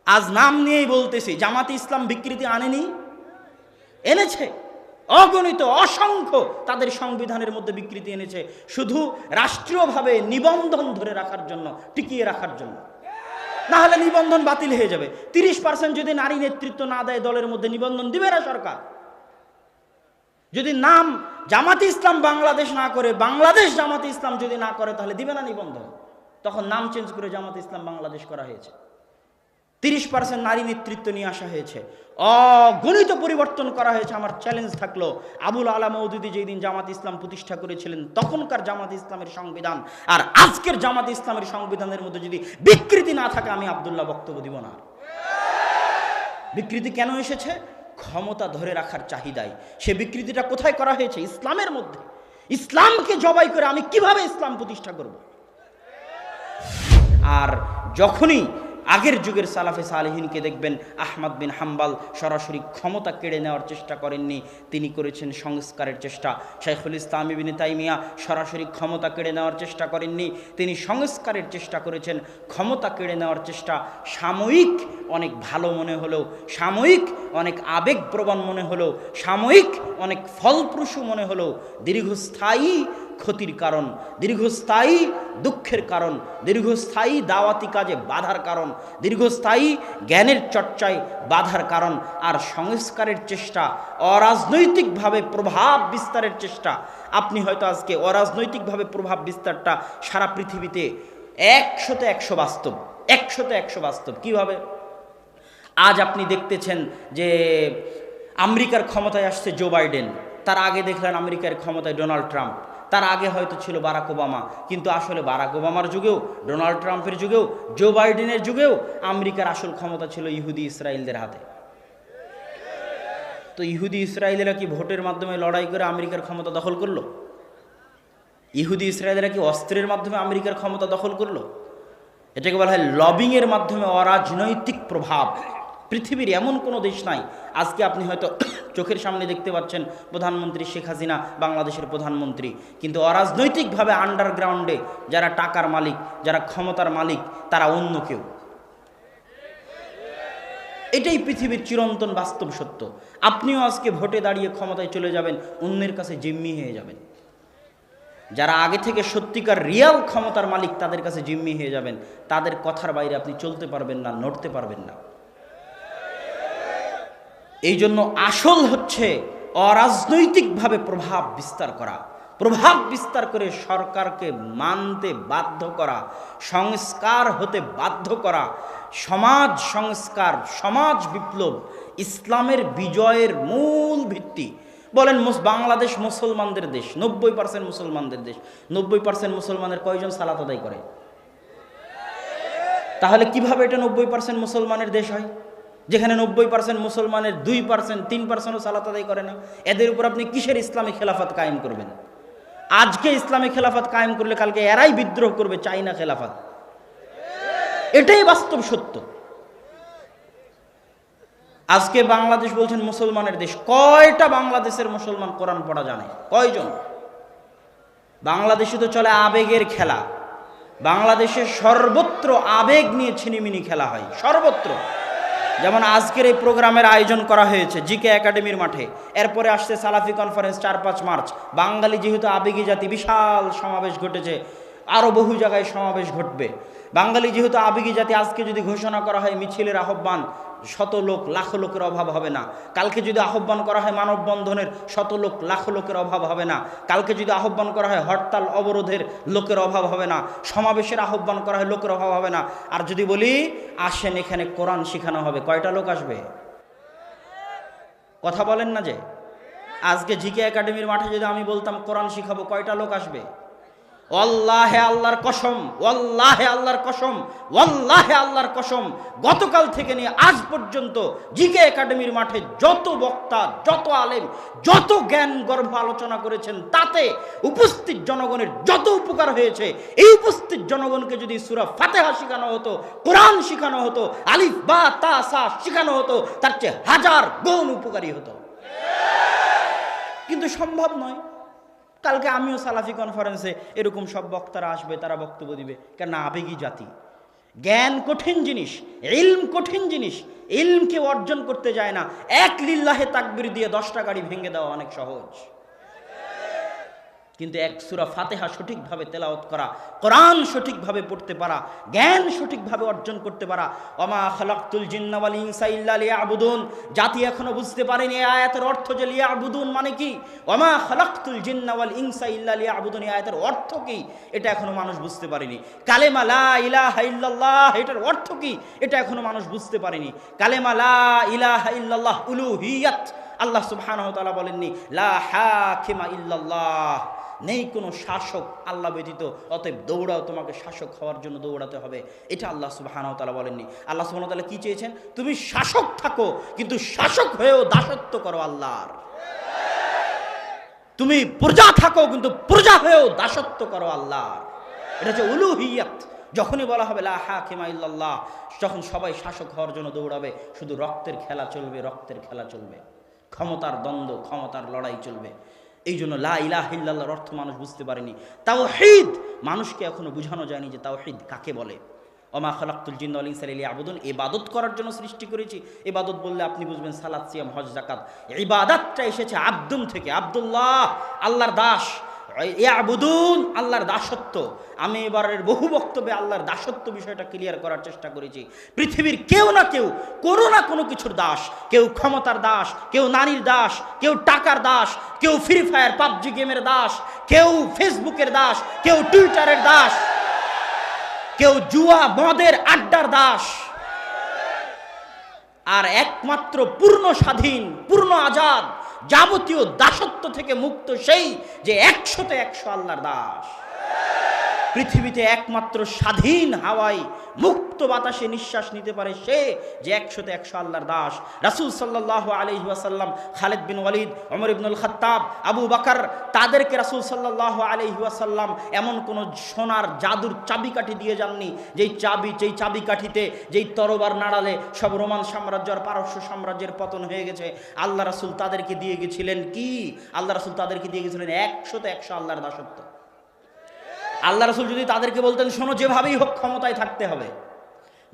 আজ নাম নিয়েই বলতেছি, জামাতে ইসলাম বিকৃতি আনেনি? এনেছে। অগণিত অসংখ্য তাদের সংবিধানের মধ্যে বিকৃতি এনেছে, শুধু রাষ্ট্রীয়ভাবে নিবন্ধন ধরে রাখার জন্য, টিকিয়ে রাখার জন্য। না হলে নিবন্ধন বাতিল হয়ে যাবে। 30% যদি নারী নেতৃত্ব না দেয় দলের মধ্যে, নিবন্ধন দিবে না সরকার। যদি নাম জামাতে ইসলাম বাংলাদেশ না করে, বাংলাদেশ জামাতে ইসলাম যদি না করে, তাহলে দিবে না নিবন্ধন। তখন নাম চেঞ্জ করে জামাতে ইসলাম বাংলাদেশ করা হয়েছে। 30% নারী নেতৃত্ব নিয়ে আসা হয়েছে, অগণিত পরিবর্তন করা হয়েছে। আমার চ্যালেঞ্জ থাকলো, আবুল আলা মওদুদী যেই দিন জামাত ইসলাম প্রতিষ্ঠা করেছিলেন, তখনকার জামাত ইসলামের সংবিধান আর আজকের জামাত ইসলামের সংবিধানের মধ্যে যদি বিকৃতি না থাকে, আমি আব্দুল্লাহ বক্তব্য দিব না। বিকৃতি কেন এসেছে? ক্ষমতা ধরে রাখার চাহিদায়। সে বিকৃতিটা কোথায় করা হয়েছে? ইসলামের মধ্যে। ইসলামকে জবাই করে আমি কিভাবে ইসলাম প্রতিষ্ঠা করব? আর যখনই আগের যুগের সালাফে সালেহিনকে দেখবেন, আহমদ বিন হাম্বল সরাসরি ক্ষমতা কেড়ে নেওয়ার চেষ্টা করেননি, তিনি করেছেন সংস্কারের চেষ্টা। শাইখুল ইসলাম ইবনে তাইমিয়া সরাসরি ক্ষমতা কেড়ে নেওয়ার চেষ্টা করেননি, তিনি সংস্কারের চেষ্টা করেছেন। ক্ষমতা কেড়ে নেওয়ার চেষ্টা সাময়িক অনেক ভালো মনে হলেও, সাময়িক অনেক আবেগপ্রবণ মনে হলেও, সাময়িক অনেক ফলপ্রসূ মনে হলেও, দীর্ঘস্থায়ী ক্ষতির কারণ, দীর্ঘস্থায়ী দুঃখের কারণ, দীর্ঘস্থায়ী দাওয়াতি কাজে বাধার কারণ, দীর্ঘস্থায়ী জ্ঞানের চর্চায় বাধার কারণ। আর সংস্কারের চেষ্টা, অরাজনৈতিকভাবে প্রভাব বিস্তারের চেষ্টা। আপনি হয়তো আজকে অরাজনৈতিকভাবে প্রভাব বিস্তারটা সারা পৃথিবীতে 100-100 বাস্তব, 100-100 বাস্তব। কিভাবে? আজ আপনি দেখতেছেন যে আমেরিকার ক্ষমতায় আসছে জো বাইডেন, তার আগে দেখলেন আমেরিকার ক্ষমতায় ডোনাল্ড ট্রাম্প, তার আগে হয়তো ছিল বারাক ওবামা। কিন্তু আসলে বারাক ওবামার যুগেও, ডোনাল্ড ট্রাম্পের যুগেও, জো বাইডেনের যুগেও আমেরিকার আসল ক্ষমতা ছিল ইহুদি ইসরায়েলদের হাতে। তো ইহুদি ইসরায়েলেরা কি ভোটের মাধ্যমে লড়াই করে আমেরিকার ক্ষমতা দখল করলো? ইহুদি ইসরায়েলেরা কি অস্ত্রের মাধ্যমে আমেরিকার ক্ষমতা দখল করলো? এটাকে বলা হয় লবিংয়ের মাধ্যমে অরাজনৈতিক প্রভাব। পৃথিবীর এমন কোনো দেশ নাই। আজকে আপনি হয়তো চোখের সামনে দেখতে পাচ্ছেন প্রধানমন্ত্রী শেখ হাসিনা বাংলাদেশের প্রধানমন্ত্রী, কিন্তু অরাজনৈতিকভাবে আন্ডারগ্রাউন্ডে যারা টাকার মালিক, যারা ক্ষমতার মালিক, তারা অন্য কেউ। এটাই পৃথিবীর চিরন্তন বাস্তব সত্য। আপনিও আজকে ভোটে দাঁড়িয়ে ক্ষমতায় চলে যাবেন, অন্যের কাছে জিম্মি হয়ে যাবেন। যারা আগে থেকে সত্যিকার রিয়াল ক্ষমতার মালিক, তাদের কাছে জিম্মি হয়ে যাবেন। তাদের কথার বাইরে আপনি চলতে পারবেন না, নড়তে পারবেন না। এই জন্য আসল হচ্ছে অরাজনৈতিকভাবে প্রভাব বিস্তার করা, প্রভাব বিস্তার করে সরকারকে মানতে বাধ্য করা, সংস্কার হতে বাধ্য করা। সমাজ সংস্কার, সমাজ বিপ্লব ইসলামের বিজয়ের মূল ভিত্তি। বলেন বাংলাদেশ মুসলমানদের দেশ, 90% মুসলমানদের দেশ। 90% মুসলমানের কয়জন সালাত আদায় করে? তাহলে কিভাবে এটা 90% মুসলমানের দেশ হয়, যেখানে 90% মুসলমানের 2%, 3%ও সালাত আদায় করে না? এদের উপর আপনি কিসের ইসলামী খেলাফত কায়েম করবেন? আজকে ইসলামী খেলাফত কায়েম করলে কালকে এরাই বিদ্রোহ করবে, চাই না খেলাফত। এটাই বাস্তব সত্য। আজকে বাংলাদেশ বলছেন মুসলমানের দেশ। কয়টা বাংলাদেশের মুসলমান কোরআন পড়া জানে? কয়জন? বাংলাদেশে তো চলে আবেগের খেলা। বাংলাদেশে সর্বত্র আবেগ নিয়ে ছিনিমিনি খেলা হয়, সর্বত্র। যেমন আজকের এই প্রোগ্রামের আয়োজন করা হয়েছে জিকে একাডেমির মাঠে, এরপরে আসছে সালাফি কনফারেন্স 4-5 মার্চ। বাঙালি যেহেতু আবেগী জাতি, বিশাল সমাবেশ ঘটেছে, আরও বহু জায়গায় সমাবেশ ঘটবে। বাঙালি যেহেতু আবেগী জাতি, আজকে যদি ঘোষণা করা হয় মিছিলের আহ্বান, 100 লোক, লাখো লোকের অভাব হবে না। কালকে যদি আহ্বান করা হয় মানববন্ধনের, 100 লোক, লাখো লোকের অভাব হবে না। কালকে যদি আহ্বান করা হয় হরতাল অবরোধের, লোকের অভাব হবে না। সমাবেশের আহ্বান করা হয়, লোকের অভাব হবে না। আর যদি বলি আসেন এখানে কোরআন শেখানো হবে, কয়টা লোক আসবে? কথা বলেন না যে। আজকে জিকে একাডেমির মাঠে যদি আমি বলতাম কোরআন শিখাবো, কয়টা লোক আসবে? ওয়াল্লাহে আল্লাহর কসম, ওয়াল্লাহে আল্লাহর কসম, ওয়াল্লাহে আল্লাহর কসম, গতকাল থেকে নিয়ে আজ পর্যন্ত জিকে একাডেমির মাঠে যত বক্তা, যত আলেম, যত জ্ঞান গর্ভ আলোচনা করেছেন, তাতে উপস্থিত জনগণের যত উপকার হয়েছে, এই উপস্থিত জনগণকে যদি সূরা ফাতিহা শেখানো হতো, কোরআন শেখানো হতো, আলিফ বা তা সা শেখানো হতো, তার চেয়ে হাজার গুণ উপকারী হতো। কিন্তু সম্ভব নয়। কালকে আমিও সালাফি কনফারেন্সে এরকম সব বক্তারা আসবে, তারা বক্তব্য দিবে, কেন? আবেগী জাতি। জ্ঞান কঠিন জিনিস, ইলম কঠিন জিনিস। ইলমকে অর্জন করতে যায় না, এক লিল্লাহে তাকবীর দিয়ে 10টা গাড়ি ভেঙে দেওয়া অনেক সহজ। কিন্তু এক সূরা ফাতিহা সঠিকভাবে তেলাওয়াত করা, কোরআন সঠিকভাবে পড়তে পারা, জ্ঞান সঠিকভাবে অর্জন করতে পারা। ওমা খালাকতুল জিন্না ওয়াল ইনসা ইল্লা লিয়াবুদুন, জাতি এখনো বুঝতে পারেনি এই আয়াতের অর্থ যে লিয়াবুদুন মানে কি। ওমা খালাকতুল জিন্না ওয়াল ইনসা ইল্লা লিয়াবুদুন, এই আয়াতের অর্থ কি এটা এখনো মানুষ বুঝতে পারেনি। কালেমা লা ইলাহা ইল্লাল্লাহ এটার অর্থ কি এটা এখনো মানুষ বুঝতে পারেনি। কালেমা লা ইলাহা ইল্লাল্লাহ উলুহিয়াত, আল্লাহ সুবহানাহু ওয়া তাআলা বলেননি লা হাকিমা ইল্লাল্লাহ, নেই কোনো শাসক আল্লাহ ব্যতীত, অতএব দৌড়াও, তোমাকে শাসক হওয়ার জন্য দৌড়াতে হবে, এটা আল্লাহ সুবহানাহু ওয়া তাআলা বলেননি। আল্লাহ সুবহানাহু ওয়া তাআলা কি চেয়েছেন? তুমি শাসক থাকো, কিন্তু শাসক হয়েও দাসত্ব করো আল্লাহর। তুমি প্রজা থাকো, কিন্তু প্রজা হয়েও দাসত্ব করো আল্লাহর। এটা হচ্ছে উলুহিয়াত। যখনই বলা হবে লা হাকিমা ইল্লাল্লাহ, তখন সবাই শাসক হওয়ার জন্য দৌড়াবে। শুধু রক্তের খেলা চলবে, রক্তের খেলা চলবে, ক্ষমতার দ্বন্দ্ব, ক্ষমতার লড়াই চলবে। এই জন্য লা ইলাহা ইল্লাল্লাহর অর্থ মানুষ বুঝতে পারেনি। তাওহীদ মানুষকে এখনো বোঝানো যায়নি যে তাওহীদ কাকে বলে। ওমা খালাকতুল জিন্না ওয়াল ইনসা ইল্লা লিয়াবুদুন, ইবাদত করার জন্য সৃষ্টি করেছি। ইবাদত বললে আপনি বুঝবেন সালাত, সিয়াম, হজ, যাকাত। ইবাদতটা এসেছে আব্দুন থেকে, আব্দুল্লাহ আল্লাহর দাস, ইয়াবুদুন আল্লাহর দাসত্ব। আমি এবারের বহু বক্তব্যে আল্লাহর দাসত্ব বিষয়টা ক্লিয়ার করার চেষ্টা করেছি। পৃথিবীর কেউ না কেউ কোনো না কোনো কিছুর দাস, কেউ ক্ষমতার দাস, কেউ নারীর দাস, কেউ টাকার দাস, কেউ ফ্রি ফায়ার পাবজি গেমের দাস, কেউ ফেসবুকের দাস, কেউ টুইটারের দাস, কেউ জুয়া মদের আড্ডার দাস। আর একমাত্র পূর্ণ স্বাধীন, পূর্ণ আজাদ, যাবতীয় দাসত্ব থেকে মুক্ত সেই যে 100তে 100 আল্লাহর দাস। পৃথিবীতে একমাত্র স্বাধীন হাওয়ায় মুক্ত বাতাসে নিঃশ্বাস নিতে পারে সে যে 100তে 100 আল্লাহর দাস। রাসূল সাল্লাল্লাহু আলাইহি ওয়াসাল্লাম, খালিদ বিন ওয়ালিদ, ওমর ইবনুল খাত্তাব, আবু বকর, তাদেরকে রাসূল সাল্লাল্লাহু আলাইহি ওয়াসাল্লাম এমন কোন সোনার জাদুর চাবিকাঠি দিয়ে যাননি যেই চাবিকাঠিতে যেই তরবার নাড়ালে সব রোমান সাম্রাজ্য আর পারস্য সাম্রাজ্যের পতন হয়ে গেছে। আল্লাহ রাসূল তাদেরকে দিয়ে গেছিলেন কি? আল্লাহ রাসূল তাদেরকে দিয়ে গেছিলেন 100তে 100 আল্লাহর দাসত্ব। আল্লাহ রাসূল যদি তাদেরকে বলতেন শোনো যেভাবেই হোক ক্ষমতায় থাকতে হবে,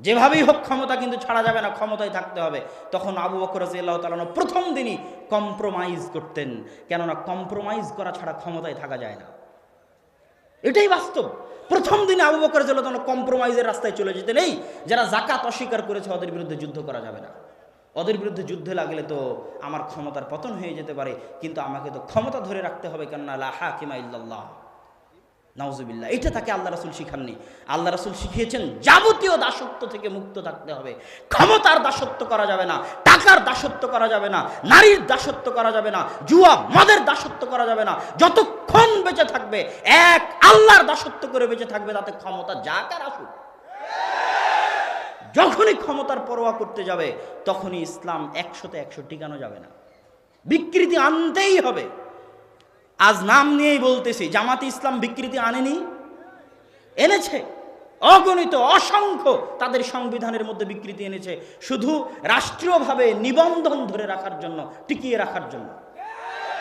যেভাবেই হোক ক্ষমতা কিন্তু ছাড়া যাবে না, ক্ষমতায় থাকতে হবে, তখন আবু বকর রাদিয়াল্লাহু তাআলা প্রথম দিনই কম্প্রোমাইজ করতেন। কেননা কম্প্রোমাইজ করা ছাড়া ক্ষমতায় থাকা যায় না, এটাই বাস্তব। প্রথম দিনে আবু বকর রাদিয়াল্লাহু তাআলা কম্প্রোমাইজের রাস্তায় চলে যেতেন। এই যারা যাকাত অস্বীকার করেছে ওদের বিরুদ্ধে যুদ্ধ করা যাবে না, ওদের বিরুদ্ধে যুদ্ধে লাগলে তো আমার ক্ষমতার পতন হয়ে যেতে পারে, কিন্তু আমাকে তো ক্ষমতা ধরে রাখতে হবে, কেননা লা হাকিমা ইল্লাল্লাহ। নাউজুবিল্লাহ, এটা তাকে আল্লাহ রাসূল শিখাননি। আল্লাহ রাসূল শিখিয়েছেন যাবতীয় দাসত্ব থেকে মুক্ত থাকতে হবে। ক্ষমতার দাসত্ব করা যাবে না, টাকার দাসত্ব করা যাবে না, নারীর দাসত্ব করা যাবে না, জুয়া মদের দাসত্ব করা যাবে না। যতক্ষণ বেঁচে থাকবে এক আল্লাহর দাসত্ব করে বেঁচে থাকবে, তাতে ক্ষমতা যাক আর আসুক। যখনই ক্ষমতার পরোয়া করতে যাবে তখনই ইসলাম 100তে 100 টিকানো যাবে না, বিকৃতি আনতেই হবে। আজ নাম নিয়েই বলতেছি, জামাতে ইসলাম বিকৃতি আনেনি? এনেছে, অগণিত অসংখ্য তাদের সংবিধানের মধ্যে বিকৃতি এনেছে, শুধু রাষ্ট্রীয়ভাবে নিবন্ধন ধরে রাখার জন্য, টিকিয়ে রাখার জন্য।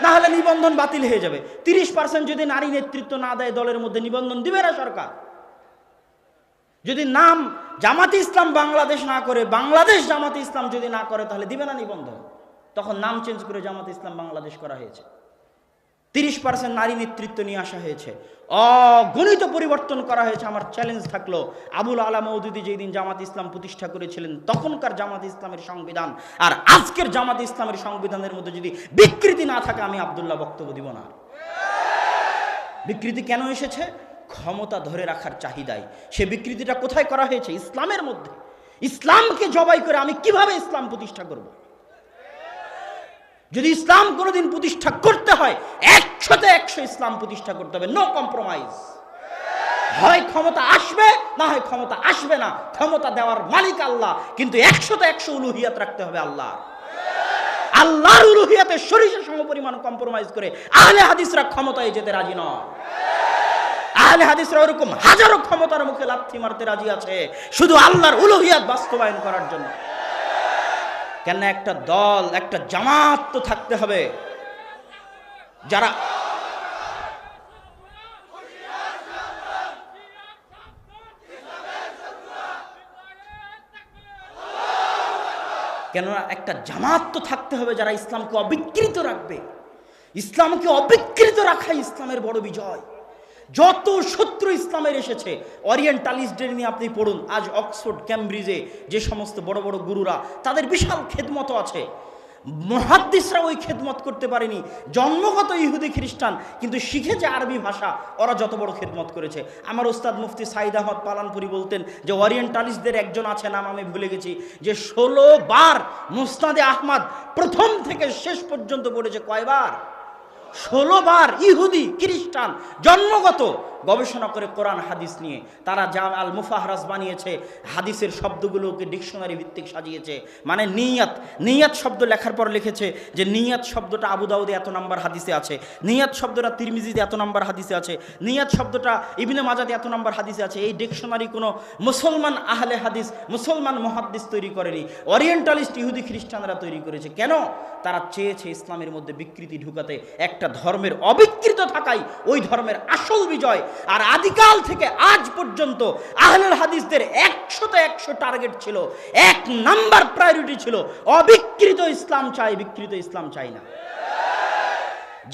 না হলে নিবন্ধন বাতিল হয়ে যাবে। 30% যদি নারী নেতৃত্ব না দেয় দলের মধ্যে, নিবন্ধন দিবে না সরকার। যদি নাম জামাতে ইসলাম বাংলাদেশ না করে, বাংলাদেশ জামাতে ইসলাম যদি না করে, তাহলে দিবে না নিবন্ধন। তখন নাম চেঞ্জ করে জামাতে ইসলাম বাংলাদেশ করা হয়েছে। 30% নারী নেতৃত্ব নিয়ে আসা হয়েছে, অগণিত পরিবর্তন করা হয়েছে। আমার চ্যালেঞ্জ থাকলো, আবুল আলা মওদুদী যেই দিন জামাত ইসলাম প্রতিষ্ঠা করেছিলেন তখনকার জামাত ইসলামের সংবিধান আর আজকের জামাত ইসলামের সংবিধানের মধ্যে যদি বিকৃতি না থাকে, আমি আব্দুল্লাহ বক্তব্য দিব না। বিকৃতি কেন এসেছে? ক্ষমতা ধরে রাখার চাহিদায়। সে বিকৃতিটা কোথায় করা হয়েছে? ইসলামের মধ্যে। ইসলামকে জবাই করে আমি কিভাবে ইসলাম প্রতিষ্ঠা করব? যদি ইসলাম কোনোদিন প্রতিষ্ঠা করতে হয় 100তে 100 ইসলাম প্রতিষ্ঠা করতে হবে, নো কম্প্রোমাইজ। হয় ক্ষমতা আসবে, না হয় ক্ষমতা আসবে না। ক্ষমতা দেওয়ার মালিক আল্লাহ, কিন্তু 100তে 100 উলুহিয়াত রাখতে হবে আল্লাহ। আল্লাহর উলুহিয়াতে সরিষা সমপরিমাণ কম্প্রোমাইজ করে আহলে হাদিসরা ক্ষমতায় যেতে রাজি নয়। আহলে হাদিসরা ওরকম হাজারো ক্ষমতার মুখে লাথি মারতে রাজি আছে শুধু আল্লাহর উলুহিয়াত বাস্তবায়ন করার জন্য। কেন একটা দল, একটা জামাত তো থাকতে হবে যারা কেননা একটা জামাত তো থাকতে হবে যারা ইসলামকে অবিকৃত রাখবে। ইসলামকে অবিকৃত রাখাই ইসলামের বড় বিজয়। যত শত্রু ইসলামের এসেছে, ওরিয়েন্টালিস্টদের নিয়ে আপনি পড়ুন, আজ অক্সফোর্ড ক্যামব্রিজে যে সমস্ত বড় বড় গুরুরা, তাদের বিশাল খেদমত আছে। মুহাদ্দিসরা ওই খেদমত করতে পারেনি, জন্মগত ইহুদি খ্রিস্টান, কিন্তু শিখেছে আরবি ভাষা, ওরা যত বড় খেদমত করেছে। আমার ওস্তাদ মুফতি সাইদ আহমদ পালানপুরি বলতেন যে ওরিয়েন্টালিস্টদের একজন আছে, নাম আমি ভুলে গেছি, যে 16 বার মুসনাদে আহমদ প্রথম থেকে শেষ পর্যন্ত পড়েছে। কয়বার? 16 বার। ইহুদি খ্রিস্টান জন্মগত, গবেষণা করে কোরআন হাদিস নিয়ে তারা জাম আল মুফাহরাস বানিয়েছে, হাদিসের শব্দগুলোকে ডিকশনারি ভিত্তিক সাজিয়েছে। মানে নিয়াত, নিয়াত শব্দ লেখার পর লিখেছে যে নিয়াত শব্দটা আবু দাউদে এত নাম্বার হাদিসে আছে, নিয়াত শব্দটা তিরমিজিতে এত নাম্বার হাদিসে আছে, নিয়াত শব্দটা ইবনে মাজাতে এত নাম্বার হাদিসে আছে। এই ডিকশনারি কোনো মুসলমান আহলে হাদিস, মুসলমান মুহাদ্দিস তৈরি করেনি, ওরিয়েন্টালিস্ট ইহুদি খ্রিস্টানরা তৈরি করেছে। কেন? তারা চেয়েছে ইসলামের মধ্যে বিকৃতি ঢুকাতে। একটা ধর্মের অবিকৃত থাকাই ওই ধর্মের আসল বিজয়। আর আদিকাল থেকে আজ পর্যন্ত আহলুল হাদিসদের 100তে 100 টার্গেট ছিল, 1 নাম্বার প্রায়োরিটি ছিল অবিকৃত ইসলাম চাই, বিকৃত ইসলাম চাই না।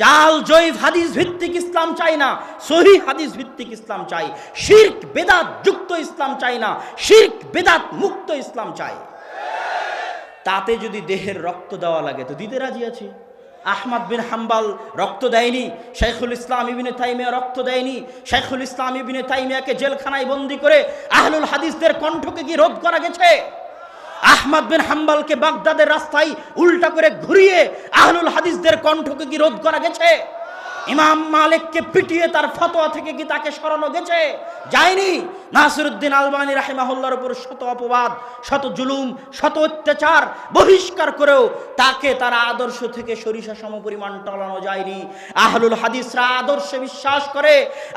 জাল জয়ীফ হাদিস ভিত্তিক ইসলাম চাই না, সহিহ হাদিস ভিত্তিক ইসলাম চাই। শিরক বেদাত যুক্ত ইসলাম চাই না, শিরক বেদাত মুক্ত ইসলাম চাই। তাতে যদি দেহের রক্ত দেওয়া লাগে তো দিতে রাজি আছি। আহমদ বিন হাম্বাল রক্ত দেয়নি, শাইখুল ইসলাম ইবনে তাইমিয়া রক্ত দেয়নি। শাইখুল ইসলাম ইবনে তাইমিয়াকে জেলখানায় বন্দী করে আহলুল হাদিসদের কণ্ঠকে কি রোধ করা গেছে? আহমদ বিন হাম্বালকে বাগদাদের রাস্তায় উল্টা করে ঘুরিয়ে আহলুল হাদিসদের কণ্ঠকে কি রোধ করা গেছে? ইমাম মালিককে পিটিয়ে তার ফতোয়া থেকে কি তাকে সরানো গেছে? যায়নি। নাসিরউদ্দিন আলবানী রাহিমাহুল্লাহর উপর শত অপবাদ, শত জুলুম, শত অত্যাচার, বহিষ্কার করেও তাকে তার আদর্শ থেকে সরিষা সমপরিমাণ টলানো যায়নি। আহলুল হাদিসরা আদর্শে বিশ্বাস করে,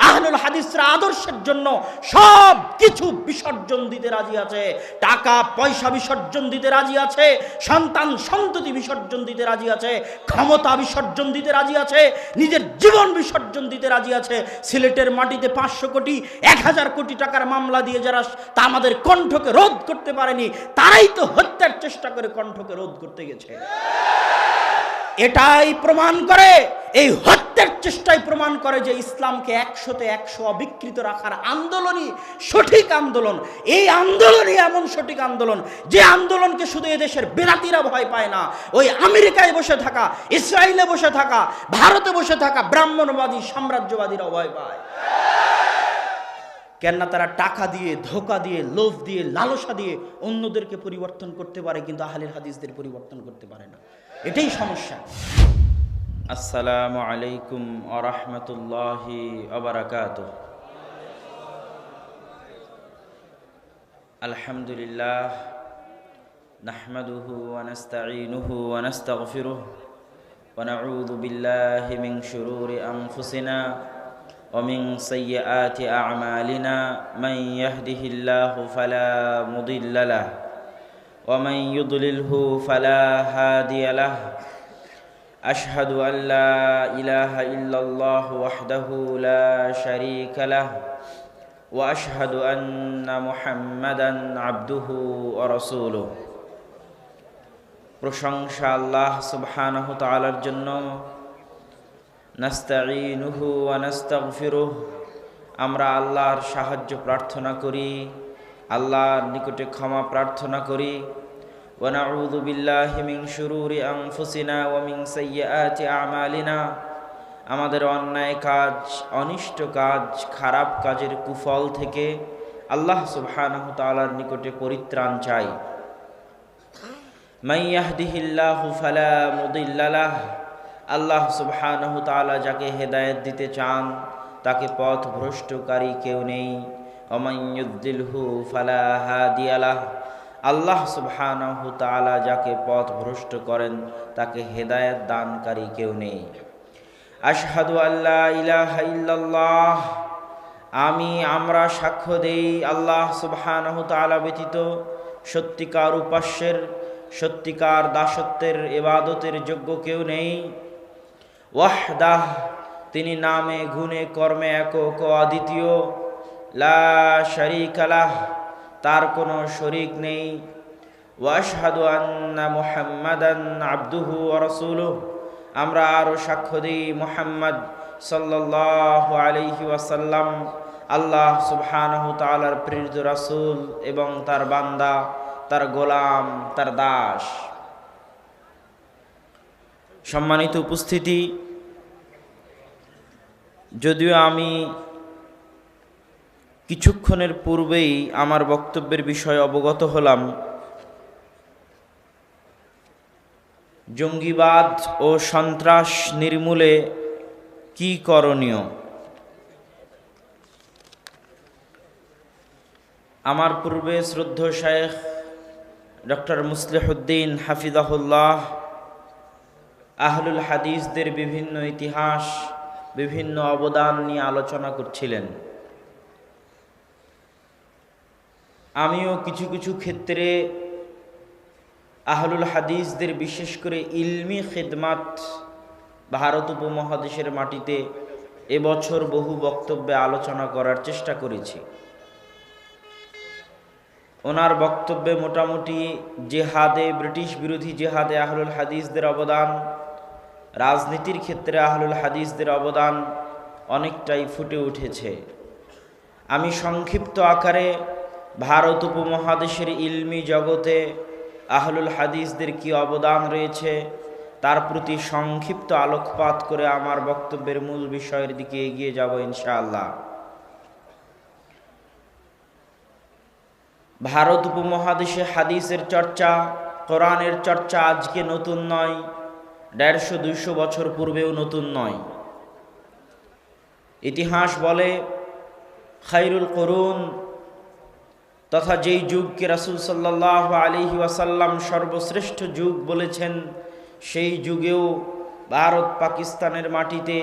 আহলুল হাদিসরা আদর্শের জন্য সব কিছু বিসর্জন দিতে রাজি আছে। টাকা পয়সা বিসর্জন দিতে রাজি আছে, সন্তান সন্ততি বিসর্জন দিতে রাজি আছে, ক্ষমতা বিসর্জন দিতে রাজি আছে, নিজের জীবন বিসর্জন দিতে রাজি আছে। সিলেটের মাটিতে 500 কোটি 1000 কোটি টাকার মামলা দিয়ে যারা তা আমাদের কণ্ঠকে রোধ করতে পারেনি, তারাই তো হত্যার চেষ্টা করে কণ্ঠকে রোধ করতে গেছে। এটাই প্রমাণ করে, এই হত্যার চেষ্টাই প্রমাণ করে যে ইসলামকে 100তে 100 অবিকৃত রাখার আন্দোলনই সঠিক আন্দোলন। এই আন্দোলনই এমন সঠিক আন্দোলন যে আন্দোলনকে শুধু এদেশের বেলাতিরা ভয় পায় না, ওই আমেরিকায় বসে থাকা, ইসরায়েলে বসে থাকা, ভারতে বসে থাকা ব্রাহ্মণবাদী সাম্রাজ্যবাদীরা ভয় পায়। কেননা তারা টাকা দিয়ে, ধোঁকা দিয়ে, লোভ দিয়ে, লালসা দিয়ে অন্যদেরকে পরিবর্তন করতে পারে, কিন্তু আহলুল হাদিসদের পরিবর্তন করতে পারে না। এটাই সমস্যা। আসসালামু আলাইকুম ওয়া রাহমাতুল্লাহি ওয়া বারাকাতুহু। আলহামদুলিল্লাহ নাহমাদুহু ওয়া নাস্তাঈনুহু ওয়া নাস্তাগফিরুহু ওয়া নাউযু বিল্লাহি মিন শুরুরি আনফুসিনা ওয়া মিন সাইয়্যাতি আ'মালিনা মান ইয়াহদিহিল্লাহু ফালা মুদিল্লা লাহু ওয়া মান ইউদ্লিলহু ফালা হাদিয়া লাহু। আশহাদু আন লা ইলাহা ইল্লাল্লাহু ওয়াহদাহু লা শারীকা লাহু ওয়া আশহাদু আন্না মুহাম্মাদান আবদুহু ওয়া রাসূলুহু। প্রশংসা আল্লাহ সুবহানাহু তাআলার জন্য। নাস্তাঈনুহু ওয়া নাস্তাগফিরুহু, আমরা আল্লাহর সাহায্য প্রার্থনা করি, আল্লাহর নিকটে ক্ষমা প্রার্থনা করি। ওয়া নাউযু বিল্লাহি মিন শুরুরি আনফুসিনা ওয়া মিন সাইয়্যাতি আ'মালিনা, আমাদের অন্যায় কাজ, অনিষ্ট কাজ, খারাপ কাজের কুফল থেকে আল্লাহ সুবহানাহু তাআলার নিকটে পরিত্রাণ চাই। মান ইয়াহদিহিল্লাহু ফালা মুদিল্লা লাহু, আল্লাহ সুবহানাহু তাআলা যাকে হেদায়েত দিতে চান তাকে পথ ভ্রষ্টকারী কেউ নেই। ওয়া মান ইউদ্লিলহু ফালা হাদিয়া লাহু, আল্লাহ সুবহানাহু তাআলা যাকে পথ ভ্রষ্ট করেন তাকে হেদায়েত দানকারী কেউ নেই। আশহাদু আল্লা ইলাহা ইল্লাল্লাহ, আমরা সাক্ষ্য দেই আল্লাহ সুবহানাহু তাআলা ব্যতীত সত্যিকার উপাস্যের, সত্যিকার দাসত্বের, ইবাদতের যোগ্য কেউ নেই। ওয়াহদাহ, তিনি নামে গুণে কর্মে একক ও অদ্বিতীয়। লা শারীকা লাহ, তার কোনো শরীক নেই। ওয়াশহাদু আন্না মুহাম্মাদান আবদুহু ওয়া রাসূলুহু, আমরা আরও সাক্ষ্য দিই মুহাম্মদ সাল্লাল্লাহু আলাইহি ওয়াসাল্লাম আল্লাহ সুবহানাহু তাআলার প্রেরিত রাসূল এবং তার বান্দা, তার গোলাম, তার দাস। সম্মানিত উপস্থিতি, যদিও আমি কিছুক্ষণের পূর্বেই আমার বক্তব্যের বিষয়ে অবগত হলাম, জঙ্গিবাদ ও সন্ত্রাস নির্মূলে কি করণীয়। আমার পূর্বে শ্রদ্ধেয় শায়েখ ডক্টর মুসলিহুদ্দিন হাফিজাহুল্লাহ আহলুল হাদিসদের বিভিন্ন ইতিহাস, বিভিন্ন অবদান নিয়ে আলোচনা করছিলেন। আমিও কিছু কিছু ক্ষেত্রে আহলুল হাদিসদের, বিশেষ করে ইলমি খিদমাত ভারত উপমহাদেশের মাটিতে এবছর বহু বক্তব্যে আলোচনা করার চেষ্টা করেছি। ওনার বক্তব্যে মোটামুটি জেহাদে, ব্রিটিশ বিরোধী জেহাদে আহলুল হাদিসদের অবদান, রাজনীতির ক্ষেত্রে আহলুল হাদিসদের অবদান অনেকটাই ফুটে উঠেছে। আমি সংক্ষিপ্ত আকারে ভারত উপমহাদেশের ইলমি জগতে আহলুল হাদিসদের কি অবদান রয়েছে তার প্রতি সংক্ষিপ্ত আলোকপাত করে আমার বক্তব্যের মূল বিষয়ের দিকে এগিয়ে যাব ইনশাআল্লাহ। ভারত উপমহাদেশে হাদিসের চর্চা, কোরআনের চর্চা আজকে নতুন নয়, 150-200 বছর পূর্বেও নতুন নয়। ইতিহাস বলে খায়রুল কুরুন তথা যেই যুগকে রাসূল সাল্লাল্লাহু আলাইহি ওয়াসাল্লাম সর্বশ্রেষ্ঠ যুগ বলেছেন, সেই যুগেও ভারত পাকিস্তানের মাটিতে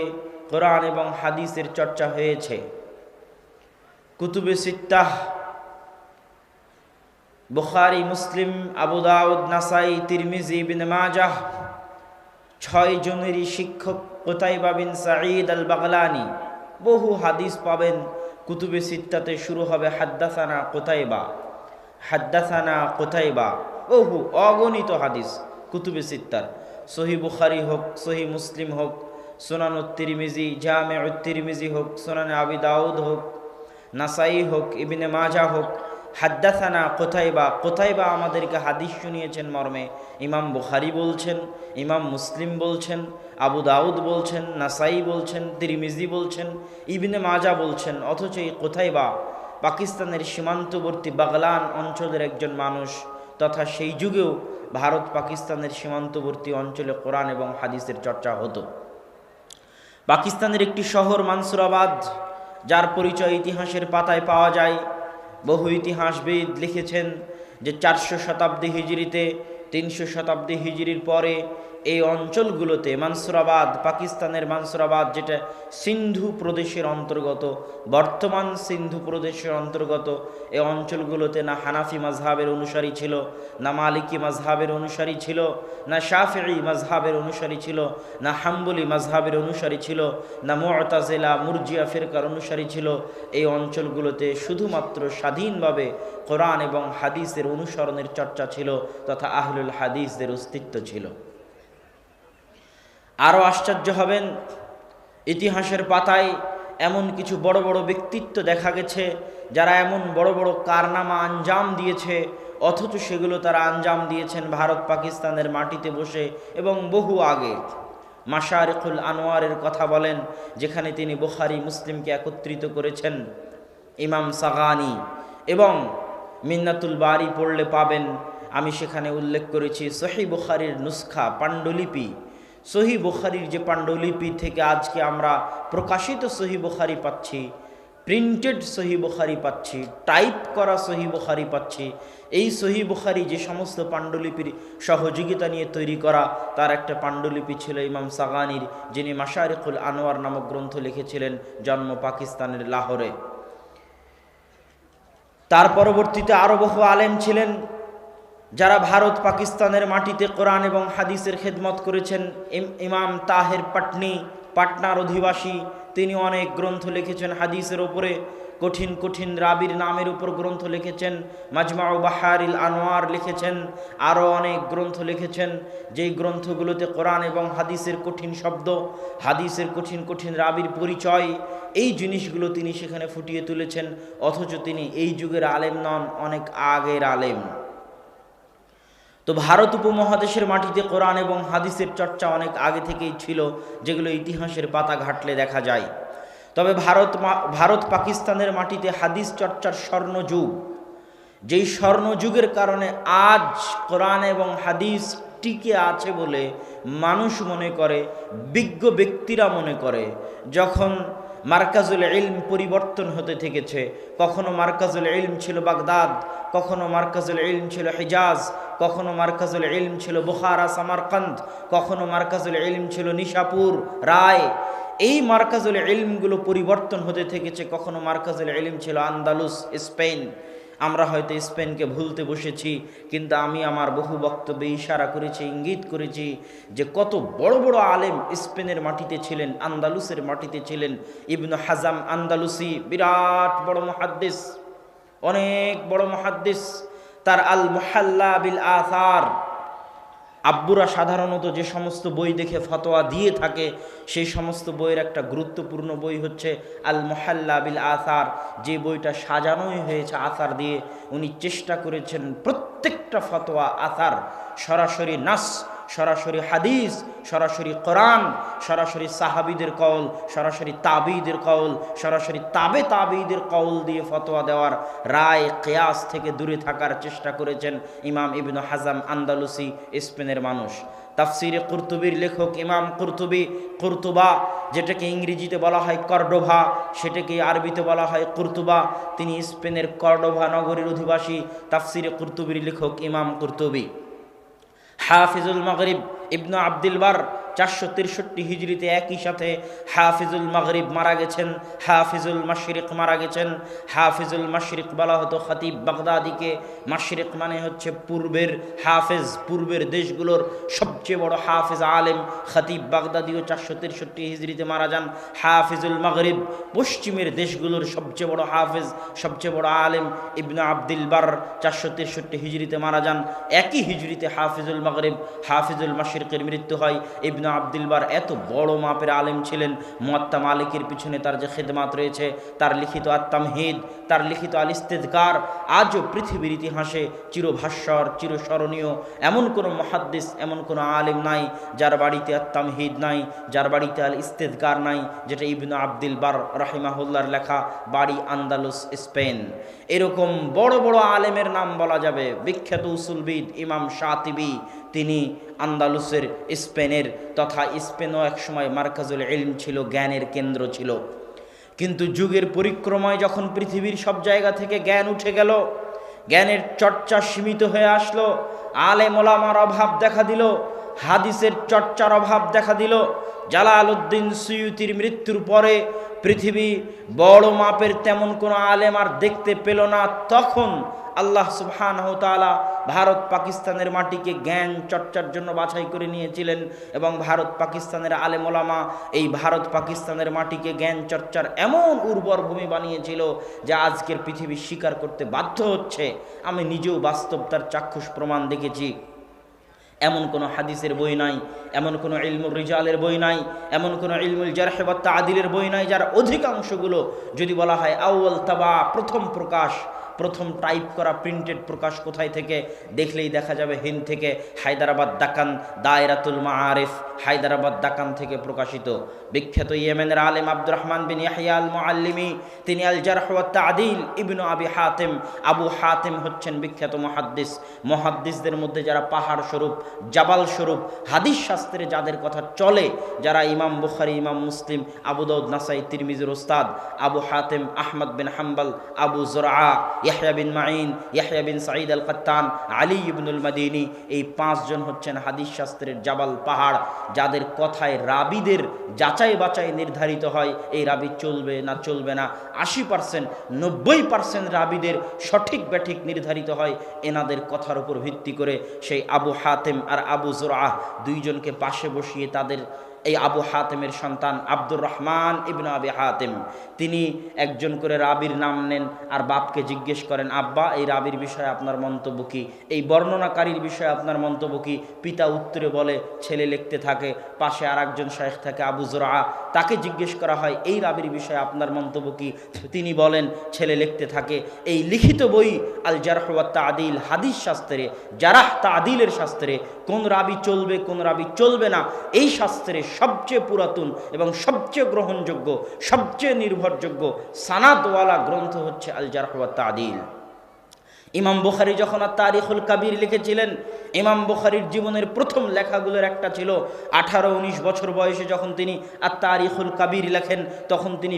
কোরআন এবং হাদিসের চর্চা হয়েছে। কুতুবে সিত্তাহ, বুখারী, মুসলিম, আবু দাউদ, নাসাই, তিরমিজি, ইবনে মাজাহ, 6 জনেরই শিক্ষক কুতাইবা বিন সাঈদ আল বাগলানি, বহু হাদিস পাবেন কুতুবে সিত্তাতে। শুরু হবে হাদ্দাসানা কুতাইবা, হাদ্দাসানা কুতাইবা, বহু অগণিত হাদিস কুতুবে সিত্তার। সহিহ বুখারী হোক, সহিহ মুসলিম হোক, সুনানুত তিরমিজি, জামিউত তিরমিজি হোক, সুনানে আবি দাউদ হোক, নাসাই হোক, ইবনে মাজাহ হোক, হাদ্দাসানা কোথাইবা, কোথাইবা আমাদেরকে হাদিস শুনিয়েছেন মর্মে ইমাম বুখারী বলছেন, ইমাম মুসলিম বলছেন, আবু দাউদ বলছেন, নাসাই বলছেন, তিরমিজি বলছেন, ইবনে মাজা বলছেন। অথচ এই কোথাইবা পাকিস্তানের সীমান্তবর্তী বাগলান অঞ্চলের একজন মানুষ, তথা সেই যুগেও ভারত পাকিস্তানের সীমান্তবর্তী অঞ্চলে কোরআন এবং হাদিসের চর্চা হতো। পাকিস্তানের একটি শহর মানসুরাবাদ, যার পরিচয় ইতিহাসের পাতায় পাওয়া যায়। বহু ইতিহাসবিদ লিখেছেন যে 400 শতাব্দী হিজরিতে, 300 শতাব্দী হিজরির পরে এই অঞ্চলগুলোতে মানসুরাবাদ, পাকিস্তানের মানসুরাবাদ, যেটা সিন্ধু প্রদেশের অন্তর্গত, বর্তমান সিন্ধু প্রদেশের অন্তর্গত, এই অঞ্চলগুলোতে না হানাফি মাজহাবের অনুসারী ছিল, না মালিকি মাজহাবের অনুসারী ছিল, না শাফিঈ মাজহাবের অনুসারী ছিল, না হাম্বলি মাজহাবের অনুসারী ছিল, না মু'তাজিলা মুরজিয়া ফিরকার অনুসারী ছিল। এই অঞ্চলগুলোতে শুধুমাত্র স্বাধীনভাবে কোরআন এবং হাদিসের অনুসরণের চর্চা ছিল, তথা আহলুল হাদিসদের অস্তিত্ব ছিল। আরও আশ্চর্য হবেন, ইতিহাসের পাতায় এমন কিছু বড় বড় ব্যক্তিত্ব দেখা গেছে যারা এমন বড় বড় কারনামা আঞ্জাম দিয়েছে, অথচ সেগুলো তারা আঞ্জাম দিয়েছেন ভারত পাকিস্তানের মাটিতে বসে এবং বহু আগে। মাশারিকুল আনোয়ারের কথা বলেন, যেখানে তিনি বুখারী মুসলিমকে একত্রিত করেছেন। ইমাম সাগানি এবং মিন্নাতুল বারি পড়লে পাবেন, আমি সেখানে উল্লেখ করেছি সহিহ বুখারীর নুসখা, পাণ্ডুলিপি। সহিহ বুখারীর যে পাণ্ডুলিপি থেকে আজকে আমরা প্রকাশিত সহিহ বুখারী পাচ্ছি, প্রিন্টেড সহিহ বুখারী পাচ্ছি, টাইপ করা সহিহ বুখারী পাচ্ছি, এই সহিহ বুখারী যে সমস্ত পাণ্ডুলিপির সহযোগিতা নিয়ে তৈরি করা, তার একটা পাণ্ডুলিপি ছিল ইমাম সাগানির, যিনি মাশারিকুল আনোয়ার নামক গ্রন্থ লিখেছিলেন, জন্ম পাকিস্তানের লাহোরে। তার পরবর্তীতে আরও বহু আলেম ছিলেন যারা ভারত পাকিস্তানের মাটিতে কোরআন এবং হাদিসের খেদমত করেছেন। ইমাম তাহের পাটনি, পাটনার অধিবাসী, তিনি অনেক গ্রন্থ লিখেছেন হাদিসের ওপরে। কঠিন কঠিন রাবির নামের উপর গ্রন্থ লিখেছেন, মাজমাউ বাহারিল আনোয়ার লিখেছেন, আরও অনেক গ্রন্থ লিখেছেন, যেই গ্রন্থগুলোতে কোরআন এবং হাদিসের কঠিন শব্দ, হাদিসের কঠিন কঠিন রাবির পরিচয়, এই জিনিসগুলো তিনি সেখানে ফুটিয়ে তুলেছেন। অথচ তিনি এই যুগের আলেম নন, অনেক আগের আলেম। তো ভারত উপমহাদেশের মাটিতে কোরআন এবং হাদিসের চর্চা অনেক আগে থেকেই ছিল, যেগুলো ইতিহাসের পাতা ঘাটলে দেখা যায়। তবে ভারত পাকিস্তানের মাটিতে হাদিস চর্চার স্বর্ণযুগ, যেই স্বর্ণযুগের কারণে আজ কোরআন এবং হাদিস টিকে আছে বলে মানুষ মনে করে, বিজ্ঞ ব্যক্তিরা মনে করে। যখন মার্কাজুল ইলম পরিবর্তন হতে থেকেছে, কখনো মার্কাজুল ইলম ছিল বাগদাদ, কখনো মার্কাজুল ইলম ছিল হিজাজ, কখনো মার্কাজুল ইলম ছিল বুখারা সামারকান্দ, কখনো মার্কাজুল ইলম ছিল নিশাপুর রায়। এই মার্কাজুল ইলমগুলো পরিবর্তন হতে থেকেছে। কখনো মার্কাজুল ইলম ছিল আন্দালুস, স্পেন। আমরা হয়তো স্পেনকে ভুলতে বসেছি, কিন্তু আমি আমার বহু বক্তব্যে ইশারা করেছি, ইঙ্গিত করেছি যে কত বড় বড় আলেম স্পেনের মাটিতে ছিলেন, আন্দালুসের মাটিতে ছিলেন। ইবনু হাজাম আন্দালুসি বিরাট বড় মুহাদ্দিস, অনেক বড় মুহাদ্দিস। তার আল মুহাল্লা বিল আসার, আব্বুরা সাধারণত যে সমস্ত বই দেখে ফতোয়া দিয়ে থাকে, সেই সমস্ত বইয়ের একটা গুরুত্বপূর্ণ বই হচ্ছে আল মুহাল্লা বিল আসার, যে বইটা সাজানোই হয়েছে আসার দিয়ে। উনি চেষ্টা করেছেন প্রত্যেকটা ফতোয়া আসার, সরাসরি নাস, সরাসরি হাদিস, সরাসরি কোরআন, সরাসরি সাহাবীদের কওল, সরাসরি তাবিঈদের কওল, সরাসরি তাবিঈদের কওল দিয়ে ফতোয়া দেওয়ার, রায় কিয়াস থেকে দূরে থাকার চেষ্টা করেছেন ইমাম ইবনু হাজাম আন্দালুসি, স্পেনের মানুষ। তাফসিরে কুরতুবির লেখক ইমাম কুরতুবা, যেটাকে ইংরেজিতে বলা হয় কর্ডোভা, সেটাকে আরবিতে বলা হয় কুরতুবা। তিনি স্পেনের কর্ডোভা নগরীর অধিবাসী। তাফসিরে কুরতুবির লেখক ইমাম কুরতুবি। হাফিজুল মাগরিব ইবনু আব্দুল বার 463 হিজরিতে একই সাথে হাফিজুল মাগরিব মারা গেছেন, হাফিজুল মাশরিক মারা গেছেন। হাফিজুল মাশরিক বলা হতো খতিব বাগদাদিকে। মাশরিক মানে হচ্ছে পূর্বের হাফেজ, পূর্বের দেশগুলোর সবচেয়ে বড় হাফেজ আলেম। খতিব বাগদাদিও 463 হিজরিতে মারা যান। হাফিজুল মাগরিব পশ্চিমের দেশগুলোর সবচেয়ে বড় হাফেজ, সবচেয়ে বড় আলেম ইবনু আব্দুল বার 463 হিজরিতে মারা যান। একই হিজরিতে হাফিজুল মাগরিব, হাফিজুল মাশরিকের মৃত্যু হয়। ইবনু আব্দুল বার এত বড় মাপের আলেম ছিলেন, মুয়াত্তা মালিকের পিছনে তার যে খেদমাত রয়েছে, তার লিখিত আত-তামহিদ, তার লিখিত আল ইস্তিযকার আজও পৃথিবীর ইতিহাসে চিরভাস্বর, চিরস্মরণীয়। এমন কোনো মুহাদ্দিস, এমন কোনো আলেম নাই যার বাড়িতে আত-তামহিদ নাই, যার বাড়িতে আল ইস্তিযকার নাই, যেটা ইবনু আব্দুল বার রাহিমাহুল্লাহর লেখা। বাড়ি আন্দালুস, স্পেন। এরকম বড় বড় আলেমের নাম বলা যাবে। বিখ্যাত উসুলবিদ ইমাম শাতিবি, তিনি আন্দালুসের, স্পেনের, তথা স্পেনও একসময় মার্কাজুল ইলম ছিল, জ্ঞানের কেন্দ্র ছিল। কিন্তু যুগের পরিক্রমায় যখন পৃথিবীর সব জায়গা থেকে জ্ঞান উঠে গেল, জ্ঞানের চর্চা সীমিত হয়ে আসলো, আলেম ওলামার অভাব দেখা দিল, হাদিসের চর্চার অভাব দেখা দিল। জালালউদ্দিন সুয়ুতির মৃত্যুর পরে পৃথিবী বড় মাপের তেমন কোনো আলেম আর দেখতে পেল না। তখন আল্লাহ সুবহানাহু ওয়া তাআলা ভারত পাকিস্তানের মাটিকে জ্ঞান চর্চার জন্য বাছাই করে নিয়েছিলেন, এবং ভারত পাকিস্তানের আলেম ওলামা এই ভারত পাকিস্তানের মাটিকে জ্ঞান চর্চার এমন উর্বর ভূমি বানিয়েছিল যে আজকের পৃথিবী স্বীকার করতে বাধ্য হচ্ছে। আমি নিজেও বাস্তব তার চাক্ষুষ প্রমাণ দেখেছি। এমন কোনো হাদিসের বই নাই, এমন কোনো ইলমুল রিজালের বই নাই, এমন কোনো ইলমুল জারহ ওয়া তা'দিলের বই নাই যার অধিকাংশগুলো যদি বলা হয় আউয়াল তাবা, প্রথম প্রকাশ, প্রথম টাইপ করা প্রিন্টেড প্রকাশ কোথায় থেকে, দেখলেই দেখা যাবে হিন্দ থেকে, হায়দ্রাবাদ দাকান, দায়রাতুল মাআরিফ, হায়দ্রাবাদ দাকান থেকে প্রকাশিত। বিখ্যাত ইয়েমেনের আলেম আব্দুর রহমান বিন ইয়াহইয়া আল মুআল্লিমি, তিনি আল জারহ ওয়া তা'দিল ইবনু আবি হাতিম, আবু হাতিম হচ্ছেন বিখ্যাত মুহাদ্দিস। মুহাদ্দিসদের মধ্যে যারা পাহাড় স্বরূপ, জাবাল স্বরূপ, হাদিস শাস্ত্রে যাদের কথা চলে, যারা ইমাম বুখারী, ইমাম মুসলিম, আবু দাউদ, নাসাই, তিরমিজির ওস্তাদ, আবু হাতিম, আহমদ বিন হাম্বল, আবু যুরআ, ইয়াহইয়া বিন মাঈন, ইয়াহইয়া বিন সাঈদ আল কাত্তান, আলী ইবনুল মাদিনী, এই 5 জন হচ্ছেন হাদিস শাস্ত্রের জাবাল, পাহাড়, যাদের কথায় রাবিদের যাচাই বাছাই নির্ধারিত হয়। এই রাবি চলবে না চলবে না, 80%, 90% রাবিদের সঠিক ব্যাঠিক নির্ধারিত হয় এনাদের কথার উপর ভিত্তি করে। সেই আবু হাতিম আর আবু যুরআ দুইজনকে পাশে বসিয়ে তাদের এই আবু হাতেমের সন্তান আব্দুর রহমান ইবনে আবি হাতেম, তিনি একজন করে রাবির নাম নেন আর বাপকে জিজ্ঞেস করেন, আব্বা এই রাবির বিষয়ে আপনার মন্তব্য কি, এই বর্ণনাকারীর বিষয়ে আপনার মন্তব্য কি? পিতা উত্তরে বলে, ছেলে লিখতে থাকে। পাশে আর একজন শাইখ থাকে আবু জুরআ, তাকে জিজ্ঞেস করা হয় এই রাবির বিষয়ে আপনার মন্তব্য কি? তিনি বলেন ছেলে লিখতে থাকে। এই লিখিত বই আল জারহ ওয়া তা'দীল, হাদিস শাস্ত্রে, জারাহ তা'দীলের শাস্ত্রে কোন রাবি চলবে কোন রাবি চলবে না, এই শাস্ত্রে সবচেয়ে পুরাতন এবং সবচেয়ে গ্রহণযোগ্য, সবচেয়ে নির্ভরযোগ্য সানাদওয়ালা গ্রন্থ হচ্ছে আল জারহ ওয়া তা'দীল। ইমাম বুখারী যখন আর তারিখুল কাবির লিখেছিলেন, ইমাম বুখারীর জীবনের প্রথম লেখাগুলোর একটা ছিল 18-19 বছর বয়সে যখন তিনি আর তারিখুল কাবির লেখেন, তখন তিনি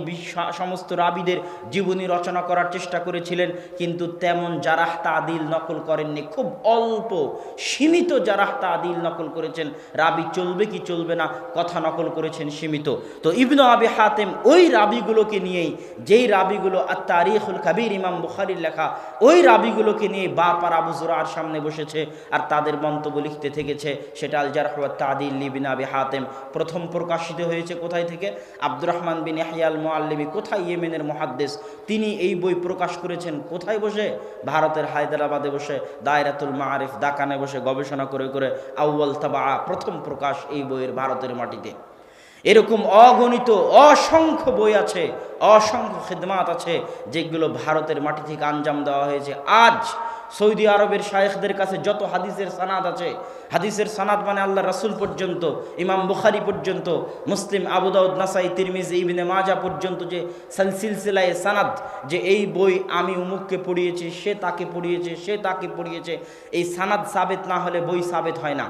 সমস্ত রাবিদের জীবনী রচনা করার চেষ্টা করেছিলেন, কিন্তু তেমন জারাহ তা'দীল নকল করেননি। খুব অল্প সীমিত জারাহ তা'দীল নকল করেছেন, রাবি চলবে কি চলবে না কথা নকল করেছেন সীমিত। তো ইবনে আবি হাতেম ওই রাবিগুলোকে নিয়েই, যেই রাবিগুলো আর তারিখুল কাবির ইমাম বুখারীর লেখা, ওই রাবিগুলোকে নিয়ে বাপ আর আবু জুরআর সামনে বসেছে আর তাদের মন্তব্য লিখতে থেকেছে। সেটা আল জারহ ওয়া তা'দীল ইবনে আবি হাতেম। প্রথম প্রকাশিত হয়েছে কোথায় থেকে? আব্দুর রহমান বিন ইয়াহইয়া আল মুআল্লিমি, কোথায়, ইয়েমেনের মুহাদ্দিস, তিনি এই বই প্রকাশ করেছেন কোথায় বসে? ভারতের হায়দ্রাবাদে বসে, দায়রাতুল মাআরিফ দাকানে বসে গবেষণা করে করে আউয়াল তাবা, প্রথম প্রকাশ এই বইয়ের ভারতের মাটিতে। এরকম অগণিত অসংখ্য বই আছে, অসংখ্য খিদমাত আছে, যেগুলো ভারতের মাটি থেকে আঞ্জাম দেওয়া হয়েছে। আজ সৌদি আরবের শায়েখদের কাছে যত হাদিসের সানাদ আছে, হাদিসের সানাদ মানে আল্লাহ রাসূল পর্যন্ত, ইমাম বুখারী পর্যন্ত, মুসলিম, আবু দাউদ, নাসাই, তিরমিজি, ইবনে মাজাহ পর্যন্ত যে সিলসিলায়ে সানাদ, যে এই বই আমি উমুককে পড়িয়েছি, সে তাকে পড়িয়েছে, সে তাকে পড়িয়েছে, এই সানাদ সাবেত না হলে বই সাবেত হয় না।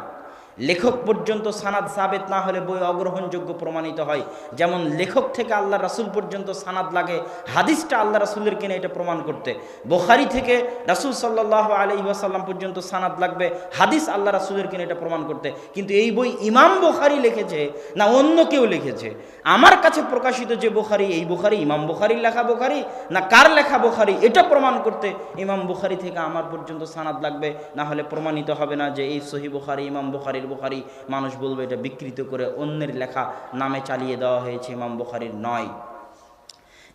লেখক পর্যন্ত সানাদ সাবেত না হলে বই অগ্রহণযোগ্য প্রমাণিত হয়। যেমন লেখক থেকে আল্লাহ রাসূল পর্যন্ত সানাদ লাগে হাদিসটা আল্লাহ রাসূলের কিনা এটা প্রমাণ করতে, বুখারী থেকে রাসূল সাল্লাল্লাহু আলাইহি ওয়াসাল্লাম পর্যন্ত সানাদ লাগবে হাদিস আল্লাহ রাসূলের কিনা এটা প্রমাণ করতে। কিন্তু এই বই ইমাম বুখারী লিখেছে না অন্য কেউ লিখেছে, আমার কাছে প্রকাশিত যে বুখারী, এই বুখারী ইমাম বুখারীর লেখা বুখারী না কার লেখা বুখারী, এটা প্রমাণ করতে ইমাম বুখারী থেকে আমার পর্যন্ত সানাদ লাগবে, না হলে প্রমাণিত হবে না যে এই সহিহ বুখারী, ইমাম বুখারীর বুখারী। মানুষ বলবে এটা বিকৃত করে অন্যের লেখা নামে চালিয়ে দেওয়া হয়েছে, ইমাম বুখারীর নয়।